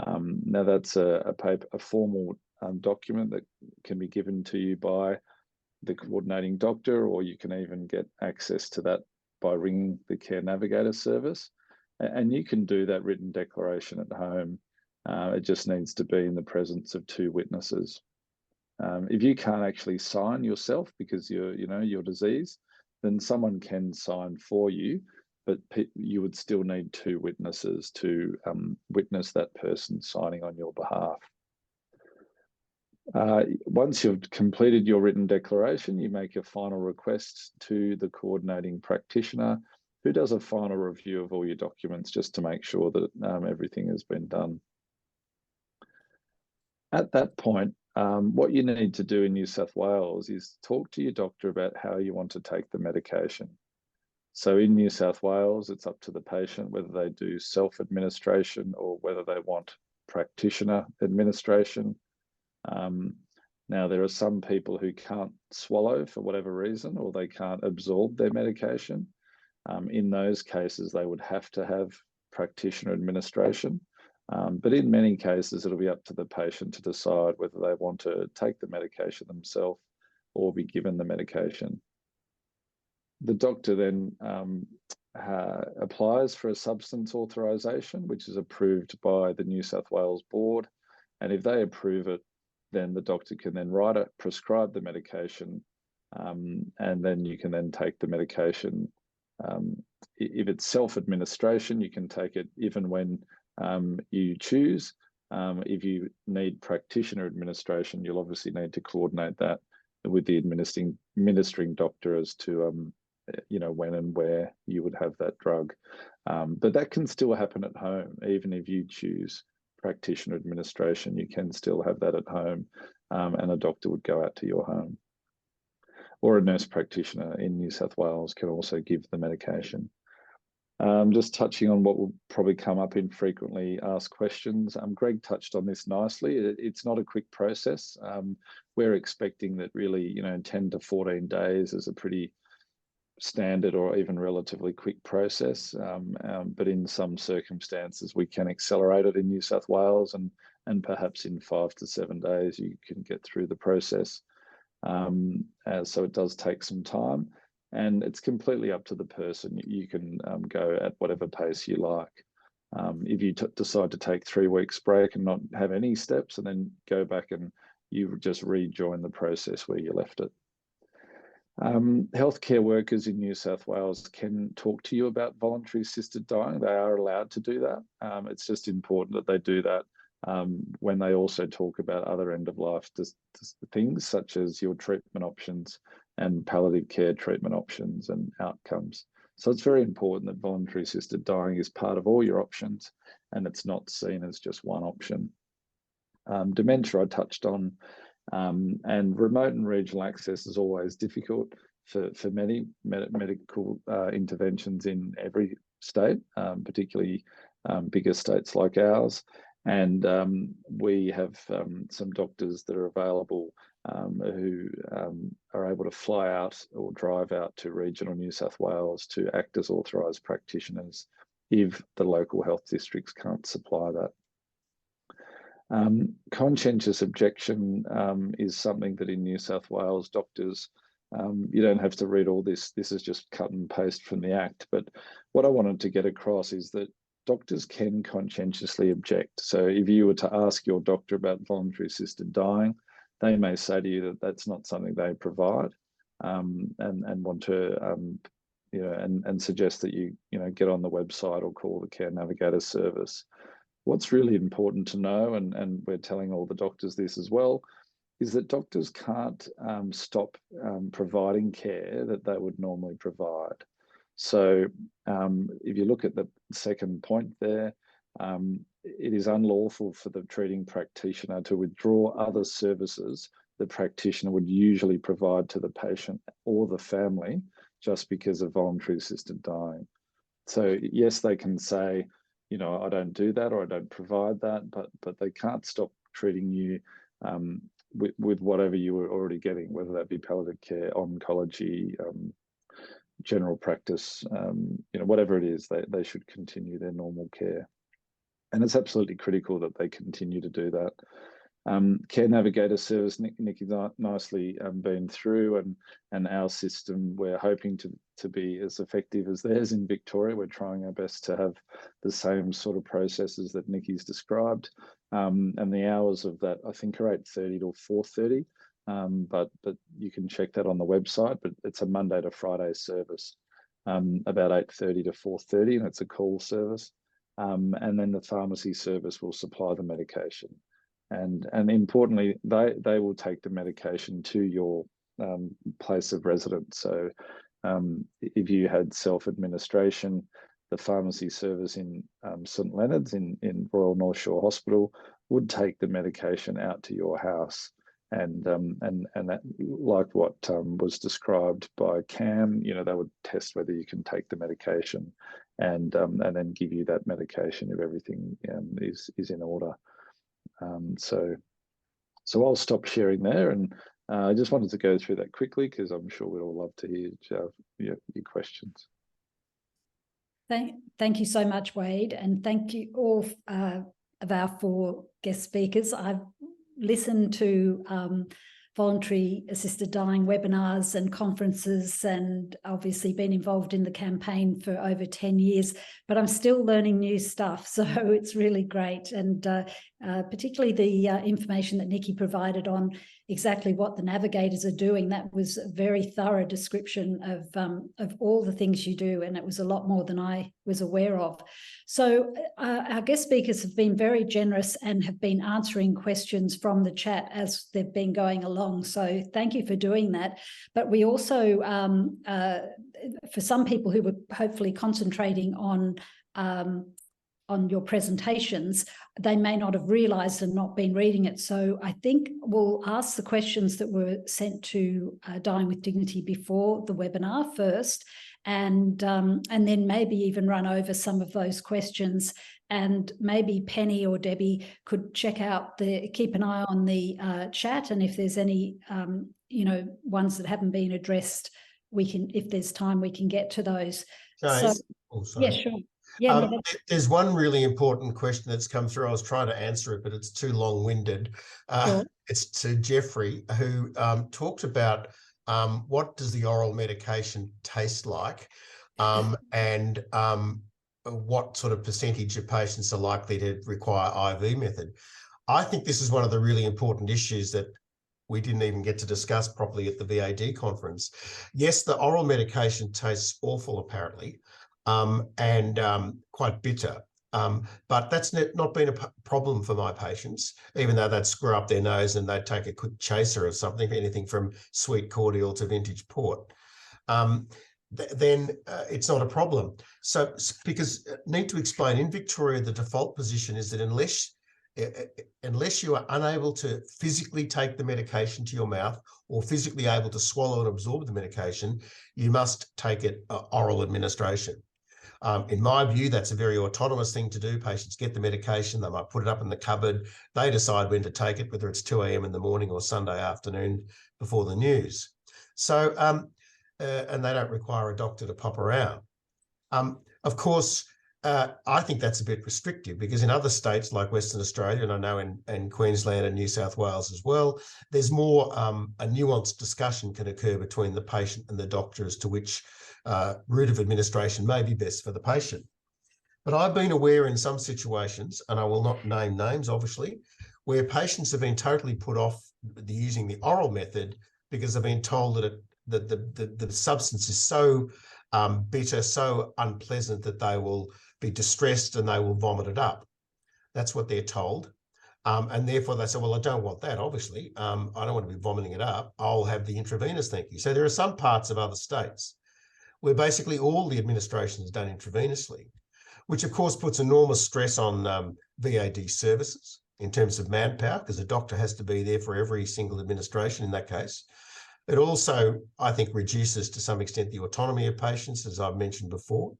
Now that's a formal document that can be given to you by the coordinating doctor, or you can even get access to that by ringing the Care Navigator service. And you can do that written declaration at home. It just needs to be in the presence of 2 witnesses. If you can't actually sign yourself because you're diseased, then someone can sign for you, but you would still need 2 witnesses to witness that person signing on your behalf. Once you've completed your written declaration, you make a final request to the coordinating practitioner, who does a final review of all your documents just to make sure that everything has been done. At that point, what you need to do in New South Wales is talk to your doctor about how you want to take the medication. So in New South Wales, it's up to the patient whether they do self-administration or whether they want practitioner administration. Now, there are some people who can't swallow for whatever reason, or they can't absorb their medication. In those cases, they would have to have practitioner administration. But in many cases, it'll be up to the patient to decide whether they want to take the medication themselves or be given the medication. The doctor then applies for a substance authorisation, which is approved by the New South Wales board. And if they approve it, then the doctor can then prescribe the medication, and then you can then take the medication. If it's self-administration, you can take it even when you choose. If you need practitioner administration, you'll obviously need to coordinate that with the administering doctor as to when and where you would have that drug. But that can still happen at home. Even if you choose practitioner administration, you can still have that at home, and a doctor would go out to your home. Or a nurse practitioner in New South Wales can also give the medication. Just touching on what will probably come up in frequently asked questions. Greg touched on this nicely. It's not a quick process. We're expecting that really, 10 to 14 days is a pretty standard or even relatively quick process. But in some circumstances, we can accelerate it in New South Wales, and perhaps in 5 to 7 days, you can get through the process. So it does take some time, and it's completely up to the person. You can go at whatever pace you like. If you decide to take 3 weeks break and not have any steps, and then go back and you just rejoin the process where you left it. Healthcare workers in New South Wales can talk to you about voluntary assisted dying. They are allowed to do that. It's just important that they do that when they also talk about other end-of-life things, such as your treatment options and palliative care treatment options and outcomes. So it's very important that voluntary assisted dying is part of all your options, and it's not seen as just one option. Dementia I touched on, and remote and regional access is always difficult. for many medical interventions in every state, particularly bigger states like ours. And we have some doctors that are available who are able to fly out or drive out to regional New South Wales to act as authorised practitioners if the local health districts can't supply that. Conscientious objection is something that in New South Wales doctors, you don't have to read all this. This is just cut and paste from the Act. But what I wanted to get across is that doctors can conscientiously object. So if you were to ask your doctor about voluntary assisted dying, they may say to you that that's not something they provide, and want to and suggest that you get on the website or call the Care Navigator service. What's really important to know, and we're telling all the doctors this as well, is that doctors can't stop providing care that they would normally provide. So if you look at the second point there, it is unlawful for the treating practitioner to withdraw other services the practitioner would usually provide to the patient or the family just because of voluntary assisted dying. So yes, they can say, I don't do that or I don't provide that, but they can't stop treating you with whatever you were already getting, whether that be palliative care, oncology, general practice, whatever it is, they should continue their normal care. And it's absolutely critical that they continue to do that. Care Navigator service, Nicky's nicely been through, and our system, we're hoping to be as effective as theirs in Victoria. We're trying our best to have the same sort of processes that Nicky's described. And the hours of that, I think, are 8:30 to 4:30. But you can check that on the website, but it's a Monday to Friday service, about 8:30 to 4:30, and it's a call service. And then the pharmacy service will supply the medication. And importantly, they will take the medication to your place of residence. So if you had self-administration, the pharmacy service in St Leonard's in Royal North Shore Hospital would take the medication out to your house. And that, like what was described by Cam, they would test whether you can take the medication, and then give you that medication if everything is in order. So I'll stop sharing there, and I just wanted to go through that quickly because I'm sure we'd all love to hear your questions. Thank you so much, Wade, and thank you all of our 4 guest speakers. I've listened to voluntary assisted dying webinars and conferences, and obviously been involved in the campaign for over 10 years, but I'm still learning new stuff. So it's really great. And particularly the information that Nicky provided on exactly what the navigators are doing. That was a very thorough description of all the things you do, and it was a lot more than I was aware of. So our guest speakers have been very generous and have been answering questions from the chat as they've been going along. So thank you for doing that. But we also, for some people who were hopefully concentrating on your presentations, they may not have realised and not been reading it. So I think we'll ask the questions that were sent to Dying with Dignity before the webinar first, and then maybe even run over some of those questions. And maybe Penny or Debbie could keep an eye on the chat, and if there's any ones that haven't been addressed, we can, if there's time, we can get to those. So, yeah, sure. Yeah, there's one really important question that's come through. I was trying to answer it, but it's too long-winded. Sure. It's to Jeffrey, who talked about what does the oral medication taste like, and what sort of percentage of patients are likely to require IV method. I think this is one of the really important issues that we didn't even get to discuss properly at the VAD conference. Yes, the oral medication tastes awful, apparently, and quite bitter. But that's not been a problem for my patients, even though they'd screw up their nose and they'd take a quick chaser of something, anything from sweet cordial to vintage port. Then it's not a problem. So, because need to explain, in Victoria, the default position is that unless unless you are unable to physically take the medication to your mouth or physically able to swallow and absorb the medication, you must take it oral administration. In my view, that's a very autonomous thing to do. Patients get the medication, they might put it up in the cupboard, they decide when to take it, whether it's 2 a.m. in the morning or Sunday afternoon before the news. So, and they don't require a doctor to pop around. Of course, I think that's a bit restrictive, because in other states like Western Australia, and I know in Queensland and New South Wales as well, there's more a nuanced discussion can occur between the patient and the doctor as to which route of administration may be best for the patient. But I've been aware in some situations, and I will not name names obviously, where patients have been totally put off using the oral method because they've been told that the substance is so bitter, so unpleasant that they will be distressed and they will vomit it up. That's what they're told. And therefore they say, well, I don't want that, obviously. I don't want to be vomiting it up. I'll have the intravenous, thank you. So there are some parts of other states where basically all the administration is done intravenously, which of course puts enormous stress on VAD services in terms of manpower, because a doctor has to be there for every single administration in that case. It also, I think, reduces to some extent the autonomy of patients, as I've mentioned before.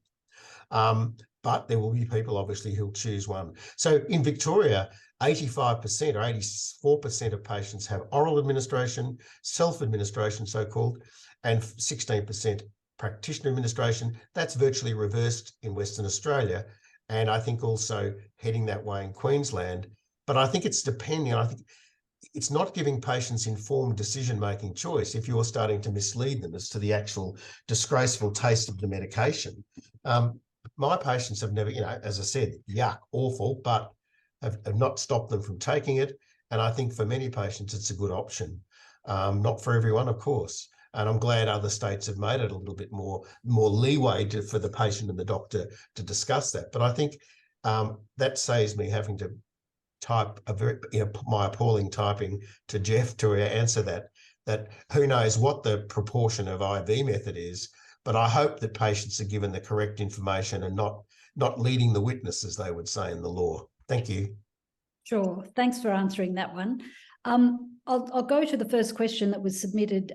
But there will be people obviously who'll choose one. So in Victoria, 85% or 84% of patients have oral administration, self-administration so-called, and 16% practitioner administration. That's virtually reversed in Western Australia, and I think also heading that way in Queensland. But I think it's depending, I think it's not giving patients informed decision-making choice if you're starting to mislead them as to the actual disgraceful taste of the medication. My patients have never, as I said, yuck, awful, but have not stopped them from taking it. And I think for many patients, it's a good option. Not for everyone, of course. And I'm glad other states have made it a little bit more leeway for the patient and the doctor to discuss that. But I think that saves me having to type my appalling typing to Jeff to answer that who knows what the proportion of IV method is, but I hope that patients are given the correct information and not leading the witness, as they would say in the law. Thank you. Sure. Thanks for answering that one. I'll go to the first question that was submitted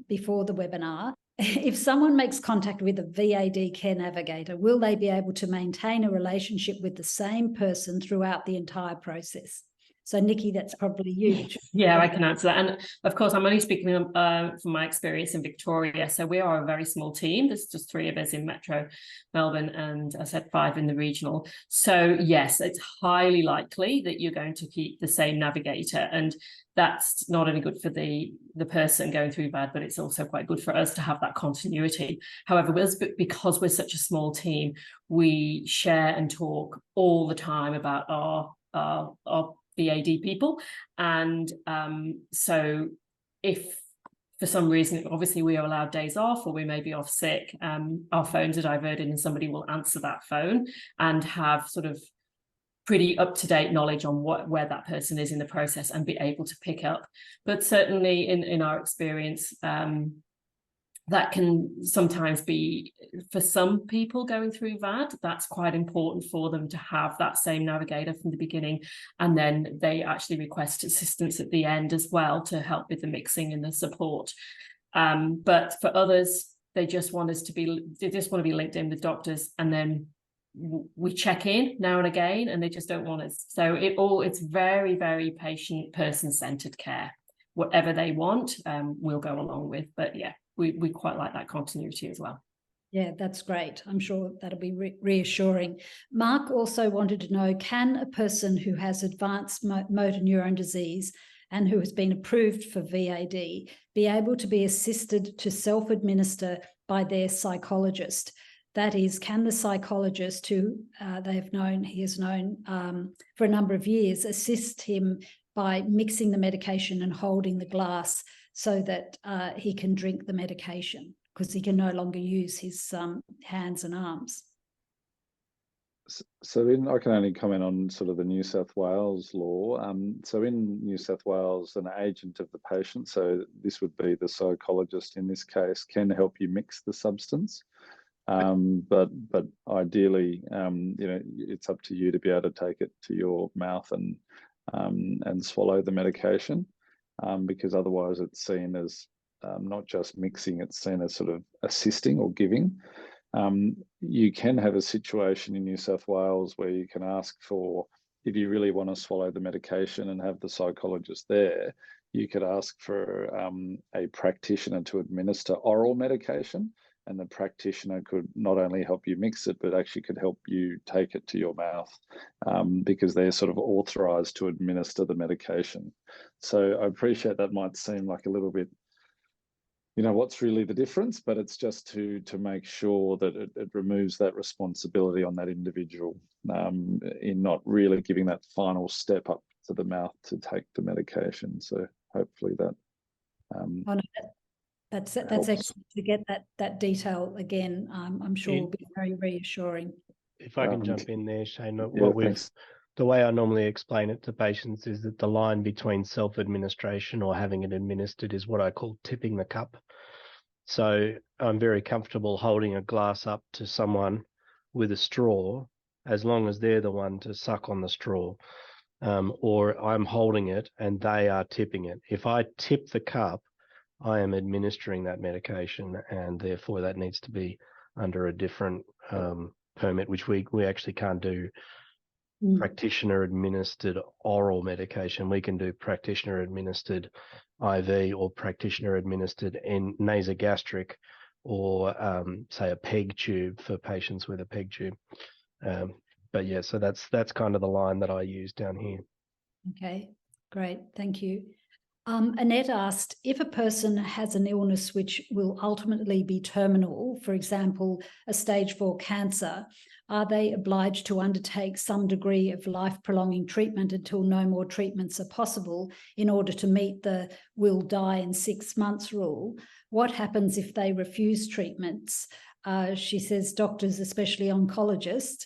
before the webinar. If someone makes contact with a VAD Care Navigator, will they be able to maintain a relationship with the same person throughout the entire process? So, Nicky, that's probably you. Yeah, I can answer that. And of course, I'm only speaking from my experience in Victoria. So we are a very small team. There's just 3 of us in Metro Melbourne, and I said 5 in the regional. So yes, it's highly likely that you're going to keep the same navigator. And that's not only good for the person going through VAD, but it's also quite good for us to have that continuity. However, because we're such a small team, we share and talk all the time about our VAD people. And so if for some reason, obviously we are allowed days off, or we may be off sick, our phones are diverted and somebody will answer that phone and have sort of pretty up-to-date knowledge on where that person is in the process and be able to pick up. But certainly in our experience, that can sometimes be, for some people going through VAD, that's quite important for them to have that same navigator from the beginning. And then they actually request assistance at the end as well to help with the mixing and the support. But for others, they just want to be linked in with doctors, and then we check in now and again, and they just don't want us. So it's very, very patient, person-centered care. Whatever they want, we'll go along with. But yeah, we quite like that continuity as well. Yeah, that's great. I'm sure that'll be reassuring. Mark also wanted to know, can a person who has advanced motor neuron disease and who has been approved for VAD be able to be assisted to self-administer by their psychologist? That is, can the psychologist who he has known for a number of years assist him by mixing the medication and holding the glass so that he can drink the medication, because he can no longer use his hands and arms? So I can only comment on sort of the New South Wales law. So in New South Wales, an agent of the patient, so this would be the psychologist in this case, can help you mix the substance. But ideally, it's up to you to be able to take it to your mouth and and swallow the medication, because otherwise it's seen as not just mixing, it's seen as sort of assisting or giving. You can have a situation in New South Wales where you can ask for, if you really want to swallow the medication and have the psychologist there, you could ask for a practitioner to administer oral medication, and the practitioner could not only help you mix it, but actually could help you take it to your mouth, because they're sort of authorised to administer the medication. So I appreciate that might seem like a little bit, you know, what's really the difference, but it's just to make sure that it removes that responsibility on that individual in not really giving that final step up to the mouth to take the medication. So hopefully that that's excellent to get that detail again. I'm sure will be very reassuring. If I can jump in there, Shane, thanks. The way I normally explain it to patients is that the line between self-administration or having it administered is what I call tipping the cup. So I'm very comfortable holding a glass up to someone with a straw, as long as they're the one to suck on the straw, or I'm holding it and they are tipping it. If I tip the cup, I am administering that medication, and therefore that needs to be under a different permit, which we actually can't do. Practitioner administered oral medication. We can do practitioner administered IV or practitioner administered nasogastric, or say a PEG tube for patients with a PEG tube. But yeah, so that's kind of the line that I use down here. Okay, great, thank you. Annette asked, if a person has an illness which will ultimately be terminal, for example, a stage 4 cancer, are they obliged to undertake some degree of life-prolonging treatment until no more treatments are possible in order to meet the will die in 6 months rule? What happens if they refuse treatments? She says doctors, especially oncologists,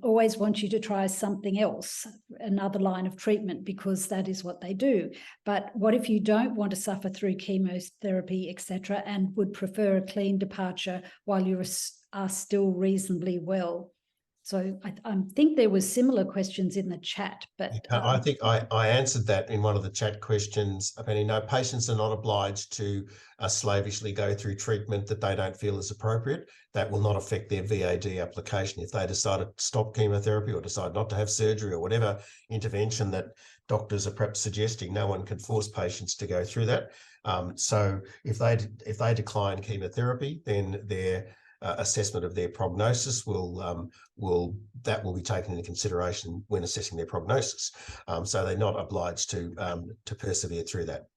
always want you to try something else, another line of treatment, because that is what they do. But what if you don't want to suffer through chemotherapy, etc., and would prefer a clean departure while you are still reasonably well? So I think there was similar questions in the chat, but I think I answered that in one of the chat questions. I mean, no, patients are not obliged to slavishly go through treatment that they don't feel is appropriate. That will not affect their VAD application. If they decide to stop chemotherapy or decide not to have surgery or whatever intervention that doctors are perhaps suggesting, no one can force patients to go through that. So if they decline chemotherapy, then their assessment of their prognosis will be taken into consideration when assessing their prognosis. So they're not obliged to persevere through that.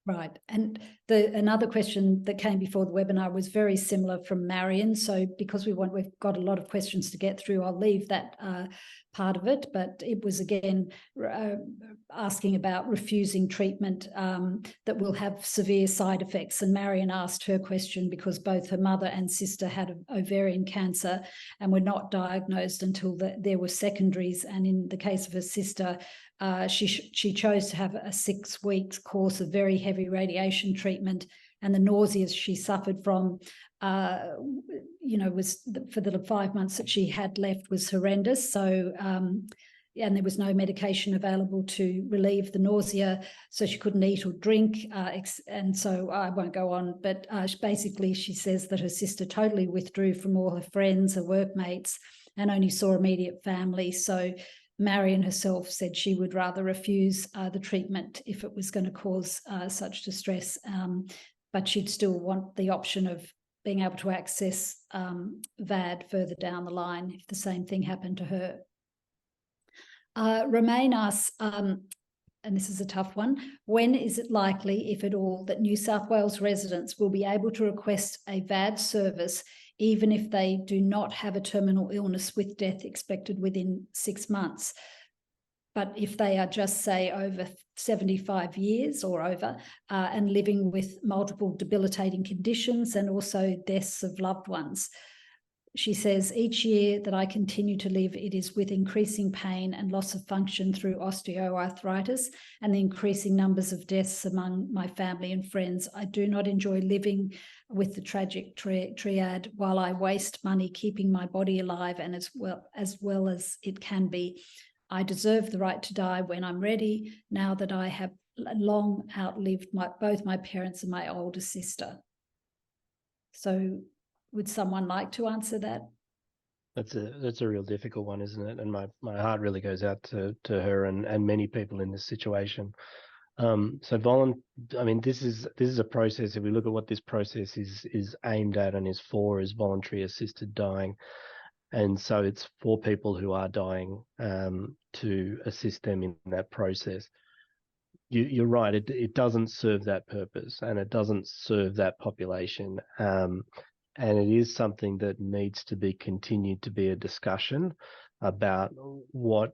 Right. And another question that came before the webinar was very similar from Marion. So because we've got a lot of questions to get through, I'll leave that part of it. But it was again asking about refusing treatment that will have severe side effects. And Marion asked her question because both her mother and sister had ovarian cancer and were not diagnosed until there were secondaries. And in the case of her sister, she chose to have a 6 weeks course of very heavy radiation treatment, and the nausea she suffered from, was for the 5 months that she had left was horrendous. So, and there was no medication available to relieve the nausea, so she couldn't eat or drink. And so I won't go on, but basically she says that her sister totally withdrew from all her friends, her workmates, and only saw immediate family. So Marion herself said she would rather refuse the treatment if it was going to cause such distress, but she'd still want the option of being able to access VAD further down the line if the same thing happened to her. Romaine asks, and this is a tough one, when is it likely, if at all, that New South Wales residents will be able to request a VAD service even if they do not have a terminal illness with death expected within 6 months? But if they are just, say, over 75 years or over and living with multiple debilitating conditions and also deaths of loved ones. She says, each year that I continue to live, it is with increasing pain and loss of function through osteoarthritis and the increasing numbers of deaths among my family and friends. I do not enjoy living with the tragic triad while I waste money keeping my body alive and as well as it can be. I deserve the right to die when I'm ready, now that I have long outlived both my parents and my older sister. So would someone like to answer that? That's a real difficult one, isn't it? And my heart really goes out to her and many people in this situation. I mean, this is a process. If we look at what this process is aimed at and is for, is voluntary assisted dying. And so it's for people who are dying to assist them in that process. You're right, it doesn't serve that purpose, and it doesn't serve that population. And it is something that needs to be continued to be a discussion about what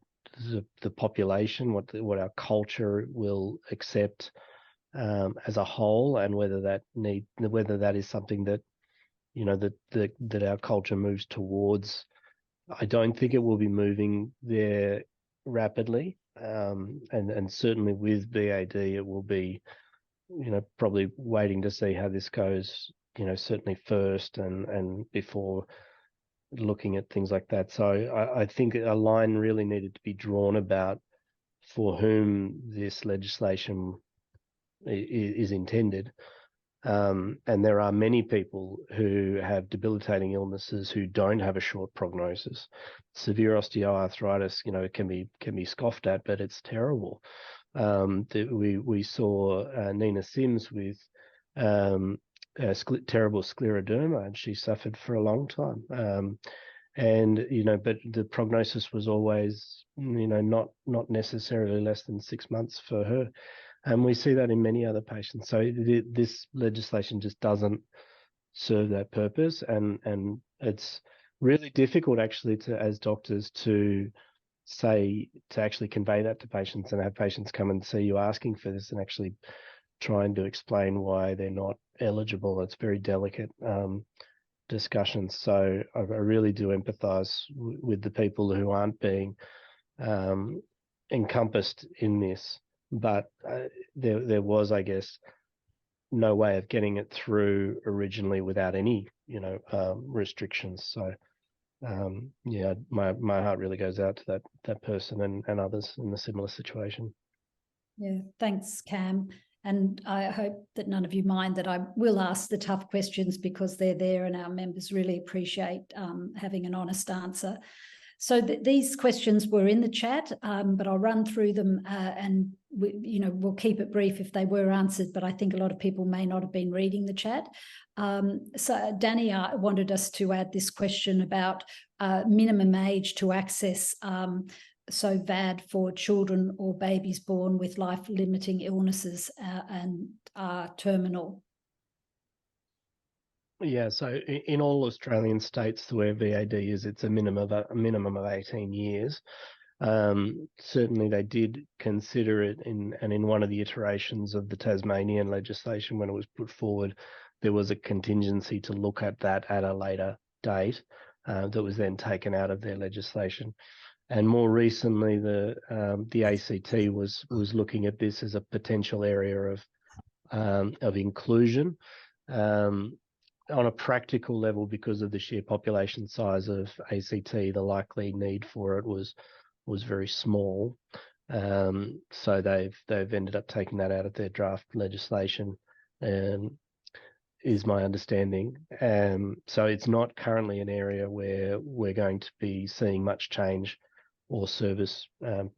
the population, what our culture will accept as a whole, and whether that is something that, you know, that our culture moves towards. I don't think it will be moving there rapidly, and certainly with VAD, it will be, you know, probably waiting to see how this goes, you know, certainly first and before looking at things like that. So I think a line really needed to be drawn about for whom this legislation is intended. And there are many people who have debilitating illnesses who don't have a short prognosis. Severe osteoarthritis, you know, can be scoffed at, but it's terrible. We saw Nina Sims with terrible scleroderma, and she suffered for a long time. And, you know, but the prognosis was always, you know, not necessarily less than 6 months for her. And we see that in many other patients. So this legislation just doesn't serve that purpose. And it's really difficult actually as doctors to actually convey that to patients and have patients come and see you asking for this and actually trying to explain why they're not eligible. It's very delicate discussions. So I really do empathise with the people who aren't being encompassed in this. But there was, I guess, no way of getting it through originally without any, you know, restrictions. So, yeah, my heart really goes out to that person and others in a similar situation. Yeah, thanks, Cam. And I hope that none of you mind that I will ask the tough questions, because they're there and our members really appreciate having an honest answer. So these questions were in the chat, but I'll run through them and we'll keep it brief if they were answered, but I think a lot of people may not have been reading the chat. So Danny wanted us to add this question about minimum age to access so VAD for children or babies born with life-limiting illnesses and terminal. Yeah, so in all Australian states where VAD is, it's a minimum of 18 years. Certainly they did consider it in one of the iterations of the Tasmanian legislation when it was put forward, there was a contingency to look at that at a later date that was then taken out of their legislation. And more recently, the ACT was looking at this as a potential area of inclusion. On a practical level, because of the sheer population size of ACT, the likely need for it was very small. So they've ended up taking that out of their draft legislation, is my understanding. So it's not currently an area where we're going to be seeing much change or service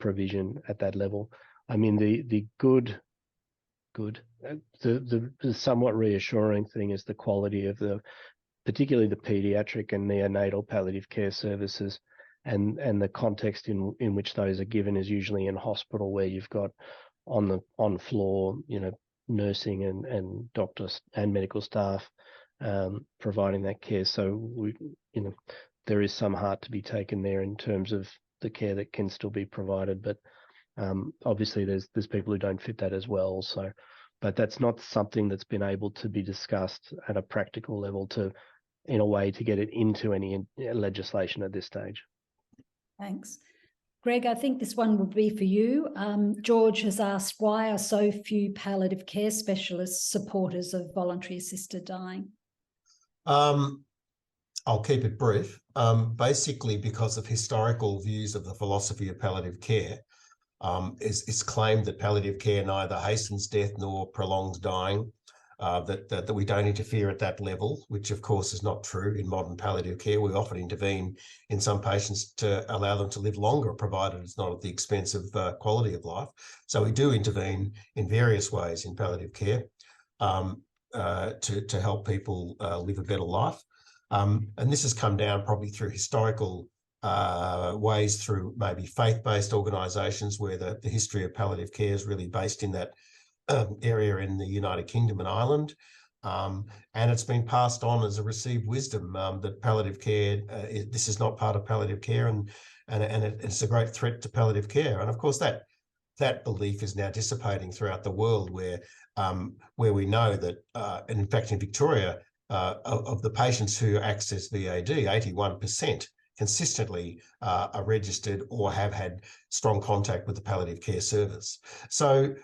provision at that level. I mean, the somewhat reassuring thing is the quality of particularly the paediatric and neonatal palliative care services, and the context in which those are given is usually in hospital, where you've got on floor, you know, nursing and doctors and medical staff providing that care. So there is some heart to be taken there in terms of the care that can still be provided, but obviously there's people who don't fit that as well. So, but that's not something that's been able to be discussed at a practical level in a way to get it into any legislation at this stage. Thanks. Greg, I think this one would be for you. George has asked, why are so few palliative care specialists supporters of voluntary assisted dying? I'll keep it brief. Basically, because of historical views of the philosophy of palliative care, it's claimed that palliative care neither hastens death nor prolongs dying, that we don't interfere at that level, which of course is not true in modern palliative care. We often intervene in some patients to allow them to live longer, provided it's not at the expense of quality of life. So we do intervene in various ways in palliative care to help people live a better life. And this has come down probably through historical ways, through maybe faith-based organisations where the history of palliative care is really based in that area in the United Kingdom and Ireland. And it's been passed on as a received wisdom that palliative care, this is not part of palliative care, and it's a great threat to palliative care. And of course that belief is now dissipating throughout the world, where we know that, and in fact in Victoria, of the patients who access VAD, 81% consistently are registered or have had strong contact with the palliative care service. So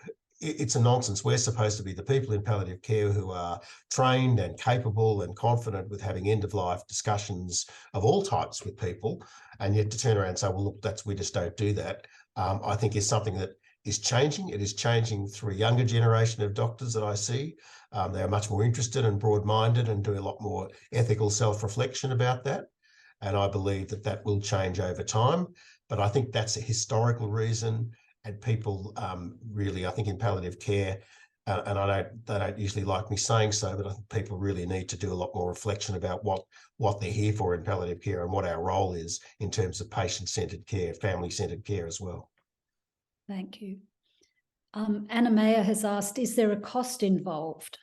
it's a nonsense. We're supposed to be the people in palliative care who are trained and capable and confident with having end-of-life discussions of all types with people, and yet to turn around and say, well, look, we just don't do that, I think is something that is changing. It is changing through a younger generation of doctors that I see. They are much more interested and broad-minded and do a lot more ethical self-reflection about that. And I believe that will change over time. But I think that's a historical reason. And people really, I think in palliative care, and they don't usually like me saying so, but I think people really need to do a lot more reflection about what they're here for in palliative care and what our role is in terms of patient-centred care, family-centred care as well. Thank you. Anna Mayer has asked, is there a cost involved?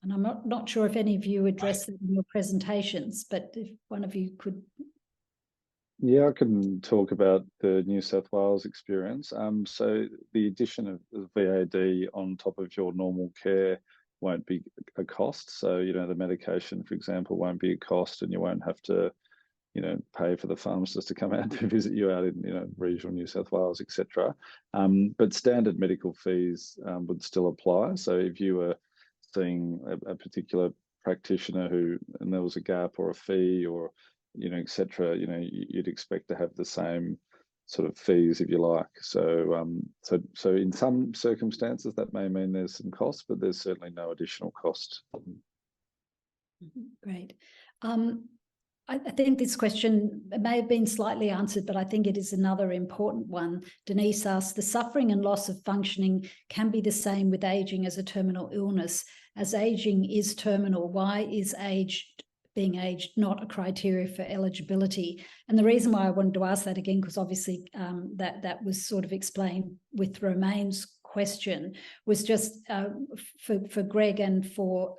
And I'm not sure if any of you addressed it in your presentations, but if one of you could. Yeah, I can talk about the New South Wales experience. So the addition of VAD on top of your normal care won't be a cost. So, the medication, for example, won't be a cost, and you won't have to, pay for the pharmacist to come out to visit you out in, regional New South Wales, etc. But standard medical fees would still apply. So if you were seeing a particular practitioner and there was a gap or a fee or etc., you'd expect to have the same sort of fees, if you like. So in some circumstances that may mean there's some cost, but there's certainly no additional cost. Great. I think this question may have been slightly answered, but I think it is another important one. Denise asked, the suffering and loss of functioning can be the same with ageing as a terminal illness. As ageing is terminal, why is being aged not a criteria for eligibility? And the reason why I wanted to ask that again, because obviously that was sort of explained with Romaine's question, was just for Greg and for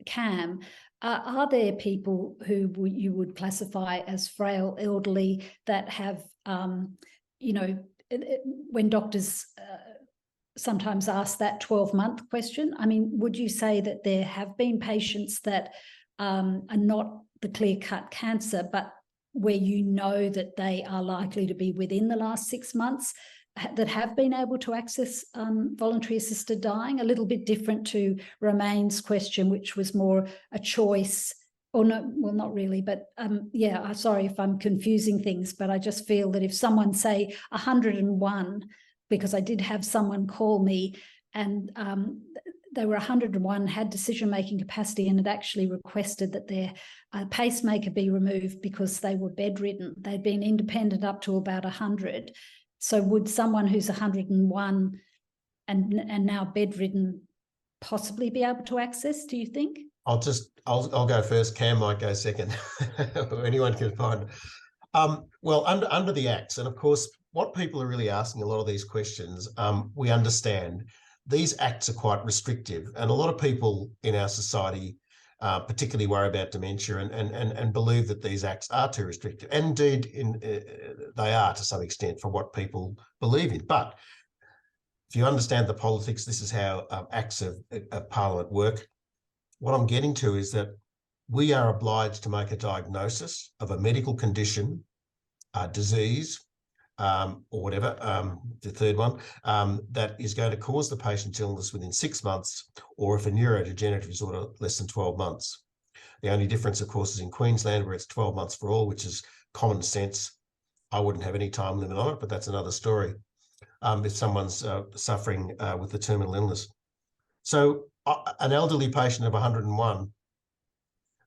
Cam, are there people who you would classify as frail, elderly, that have, when doctors sometimes ask that 12-month question, I mean, would you say that there have been patients that are not the clear-cut cancer, but where that they are likely to be within the last 6 months, that have been able to access voluntary assisted dying? A little bit different to Romaine's question, which was more a choice, or no, well, not really, but sorry if I'm confusing things, but I just feel that if someone, say 101, because I did have someone call me and they were 101, had decision-making capacity, and had actually requested that their pacemaker be removed because they were bedridden. They'd been independent up to about 100. So would someone who's 101 and now bedridden possibly be able to access, do you think? I'll go first. Cam might go second. Anyone can find. Well, under the Acts, and of course, what people are really asking a lot of these questions, we understand these acts are quite restrictive, and a lot of people in our society particularly worry about dementia and believe that these acts are too restrictive. And indeed, they are to some extent for what people believe in. But if you understand the politics, this is how acts of Parliament work. What I'm getting to is that we are obliged to make a diagnosis of a medical condition, disease, or whatever, the third one, that is going to cause the patient's illness within 6 months, or if a neurodegenerative disorder, less than 12 months. The only difference, of course, is in Queensland, where it's 12 months for all, which is common sense. I wouldn't have any time limit on it, but that's another story. If someone's suffering with the terminal illness. So an elderly patient of 101,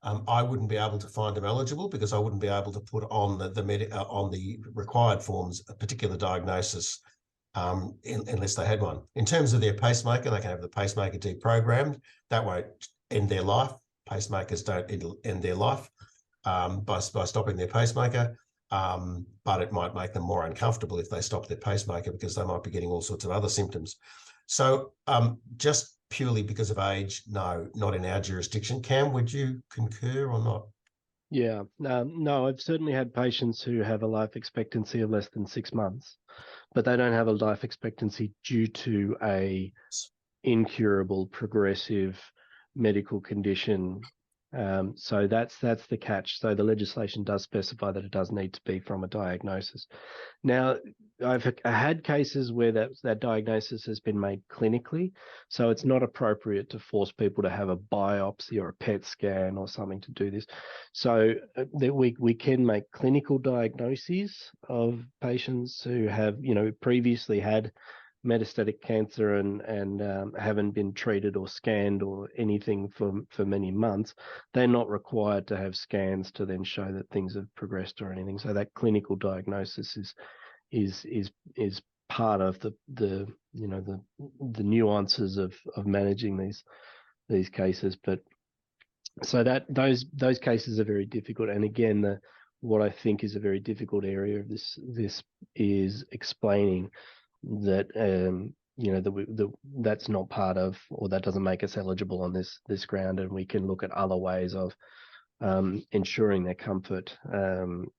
I wouldn't be able to find them eligible because I wouldn't be able to put on the required forms a particular diagnosis unless they had one. In terms of their pacemaker, they can have the pacemaker deprogrammed. That won't end their life. Pacemakers don't end their life by stopping their pacemaker, but it might make them more uncomfortable if they stop their pacemaker because they might be getting all sorts of other symptoms. So just purely because of age, no, not in our jurisdiction. Cam, would you concur or not? Yeah, no, I've certainly had patients who have a life expectancy of less than 6 months, but they don't have a life expectancy due to a incurable progressive medical condition. So that's the catch. So the legislation does specify that it does need to be from a diagnosis. Now, I've had cases where that diagnosis has been made clinically, so it's not appropriate to force people to have a biopsy or a PET scan or something to do this. So that we can make clinical diagnoses of patients who have, previously had metastatic cancer and haven't been treated or scanned or anything for many months. They're not required to have scans to then show that things have progressed or anything. So that clinical diagnosis is part of the nuances of managing these cases. But so that those cases are very difficult. And again, what I think is a very difficult area of this is explaining that that's not part of, or that doesn't make us eligible on this ground, and we can look at other ways of ensuring their comfort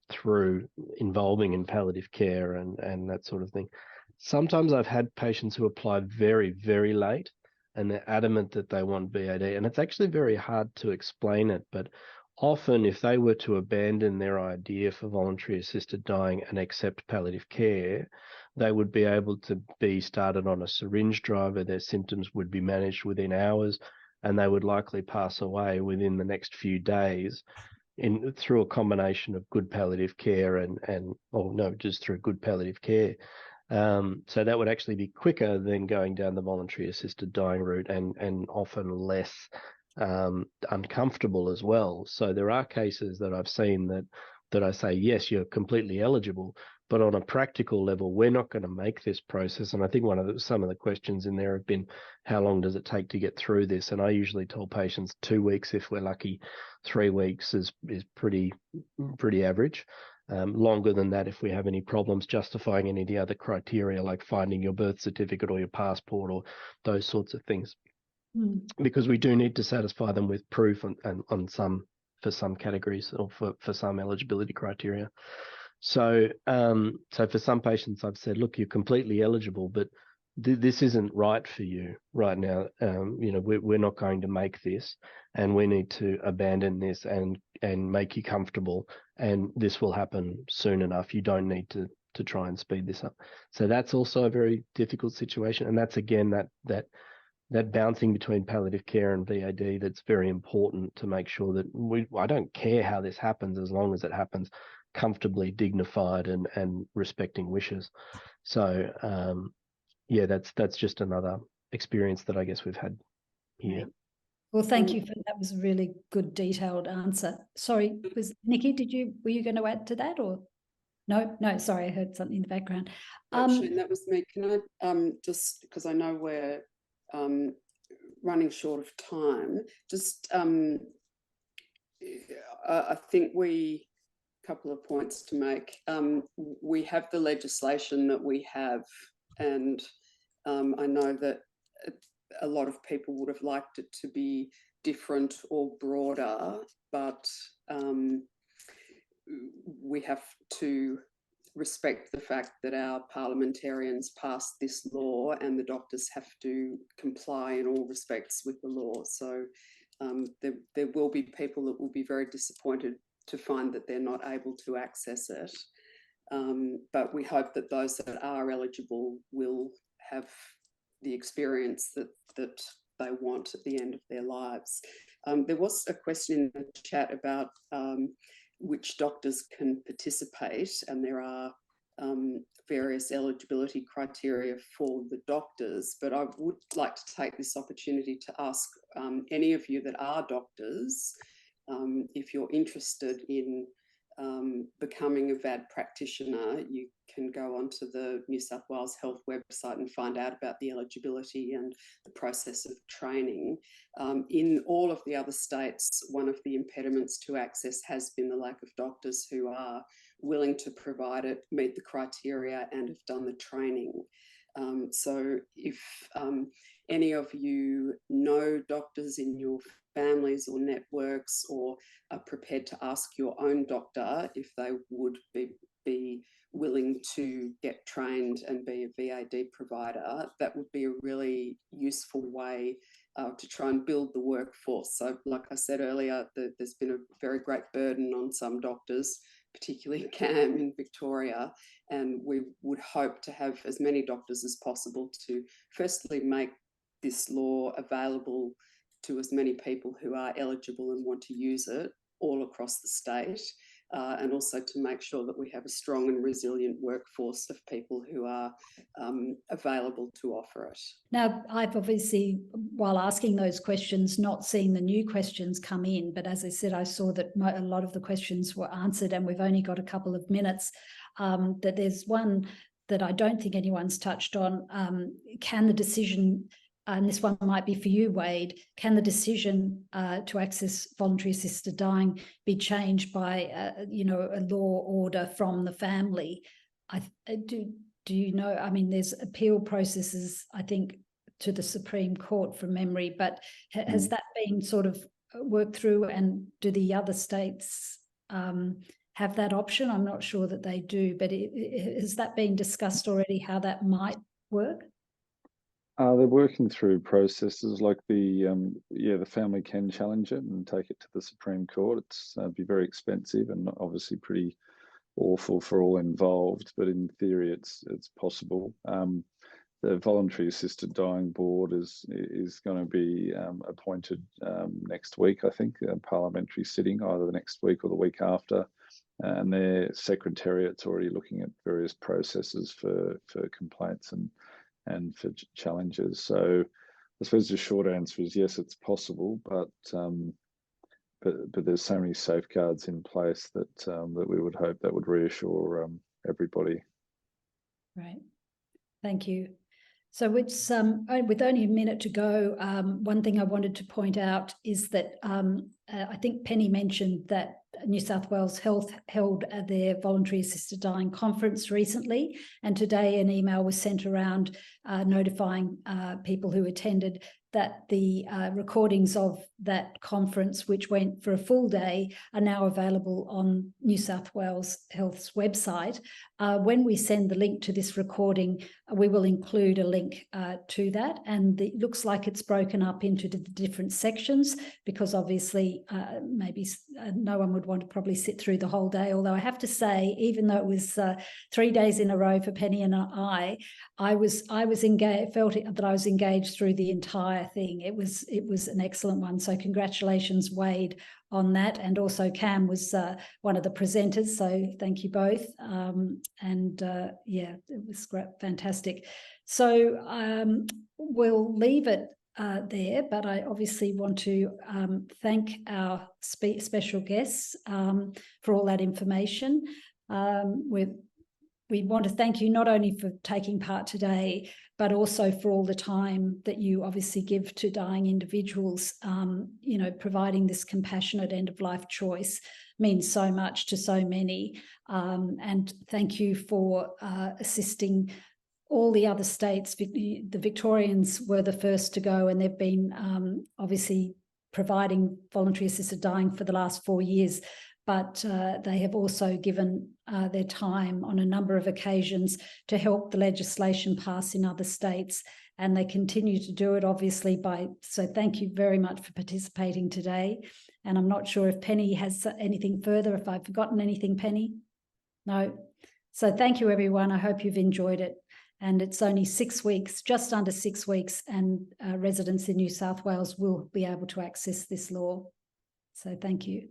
through involving in palliative care and that sort of thing. Sometimes I've had patients who apply very, very late and they're adamant that they want VAD, and it's actually very hard to explain it, but often if they were to abandon their idea for voluntary assisted dying and accept palliative care, they would be able to be started on a syringe driver. Their symptoms would be managed within hours, and they would likely pass away within the next few days through a combination of good palliative care just through good palliative care. So that would actually be quicker than going down the voluntary assisted dying route and often less uncomfortable as well. So there are cases that I've seen that I say, yes, you're completely eligible, but on a practical level, we're not going to make this process. And I think some of the questions in there have been, how long does it take to get through this? And I usually tell patients 2 weeks if we're lucky. 3 weeks is pretty average. Longer than that if we have any problems justifying any of the other criteria, like finding your birth certificate or your passport or those sorts of things. Because we do need to satisfy them with proof for some categories or for some eligibility criteria. So for some patients, I've said, look, you're completely eligible, but this isn't right for you right now. We're not going to make this, and we need to abandon this and make you comfortable. And this will happen soon enough. You don't need to try and speed this up. So that's also a very difficult situation, and that's again that bouncing between palliative care and VAD that's very important to make sure that I don't care how this happens as long as it happens comfortably, dignified and respecting wishes. So that's just another experience that I guess we've had here. Well, thank you for that. Was a really good detailed answer. Sorry, was Nicky, were you going to add to that or? No, sorry, I heard something in the background. Actually, that was me. Can I just, because I know we're running short of time, just I think couple of points to make. We have the legislation that we have, and I know that a lot of people would have liked it to be different or broader, but we have to respect the fact that our parliamentarians passed this law and the doctors have to comply in all respects with the law. So there will be people that will be very disappointed to find that they're not able to access it. But we hope that those that are eligible will have the experience that they want at the end of their lives. There was a question in the chat about which doctors can participate, and there are various eligibility criteria for the doctors, but I would like to take this opportunity to ask any of you that are doctors, if you're interested in becoming a VAD practitioner, you can go onto the New South Wales Health website and find out about the eligibility and the process of training. In all of the other states, one of the impediments to access has been the lack of doctors who are willing to provide it, meet the criteria, and have done the training. So if any of you know doctors in your families or networks, or are prepared to ask your own doctor if they would be willing to get trained and be a VAD provider, that would be a really useful way to try and build the workforce. So like I said earlier, there's been a very great burden on some doctors, particularly CAM in Victoria, and we would hope to have as many doctors as possible to firstly make this law available to as many people who are eligible and want to use it all across the state, and also to make sure that we have a strong and resilient workforce of people who are available to offer it. Now, I've obviously, while asking those questions, not seen the new questions come in, but as I said, I saw that a lot of the questions were answered, and we've only got a couple of minutes. That there's one that I don't think anyone's touched on. Can the decision, and this one might be for you, Wade, can the decision to access voluntary assisted dying be changed by, a law order from the family? Do you know? I mean, there's appeal processes, I think, to the Supreme Court from memory, but has that been sort of worked through, and do the other states have that option? I'm not sure that they do, but has that been discussed already, how that might work? They're working through processes like the family can challenge it and take it to the Supreme Court. It's be very expensive and obviously pretty awful for all involved, but in theory it's possible. The Voluntary Assisted Dying Board is going to be appointed next week, I think, a parliamentary sitting, either the next week or the week after, and their secretariat's already looking at various processes for complaints and for challenges. So I suppose the short answer is yes, it's possible, but there's so many safeguards in place that we would hope that would reassure everybody. Right. Thank you. So with only a minute to go, one thing I wanted to point out is that I think Penny mentioned that New South Wales Health held their voluntary assisted dying conference recently, and today an email was sent around notifying people who attended that the recordings of that conference, which went for a full day, are now available on New South Wales Health's website. When we send the link to this recording, we will include a link to that, and it looks like it's broken up into the different sections, because obviously maybe no one would want to probably sit through the whole day, although I have to say, even though it was 3 days in a row for Penny and I was engaged, felt that I was engaged through the entire thing. It was an excellent one. So congratulations, Wade, on that. And also Cam was one of the presenters. So thank you both. Yeah, it was great, fantastic. So we'll leave it there, but I obviously want to thank our special guests for all that information. We want to thank you not only for taking part today, but also for all the time that you obviously give to dying individuals. Providing this compassionate end-of-life choice means so much to so many. And thank you for assisting all the other states. The Victorians were the first to go, and they've been obviously providing voluntary assisted dying for the last 4 years. But they have also given their time on a number of occasions to help the legislation pass in other states, and they continue to do it, obviously. So thank you very much for participating today. And I'm not sure if Penny has anything further, if I've forgotten anything, Penny? No. So thank you, everyone. I hope you've enjoyed it. and it's only 6 weeks, just under 6 weeks, and residents in New South Wales will be able to access this law. So thank you.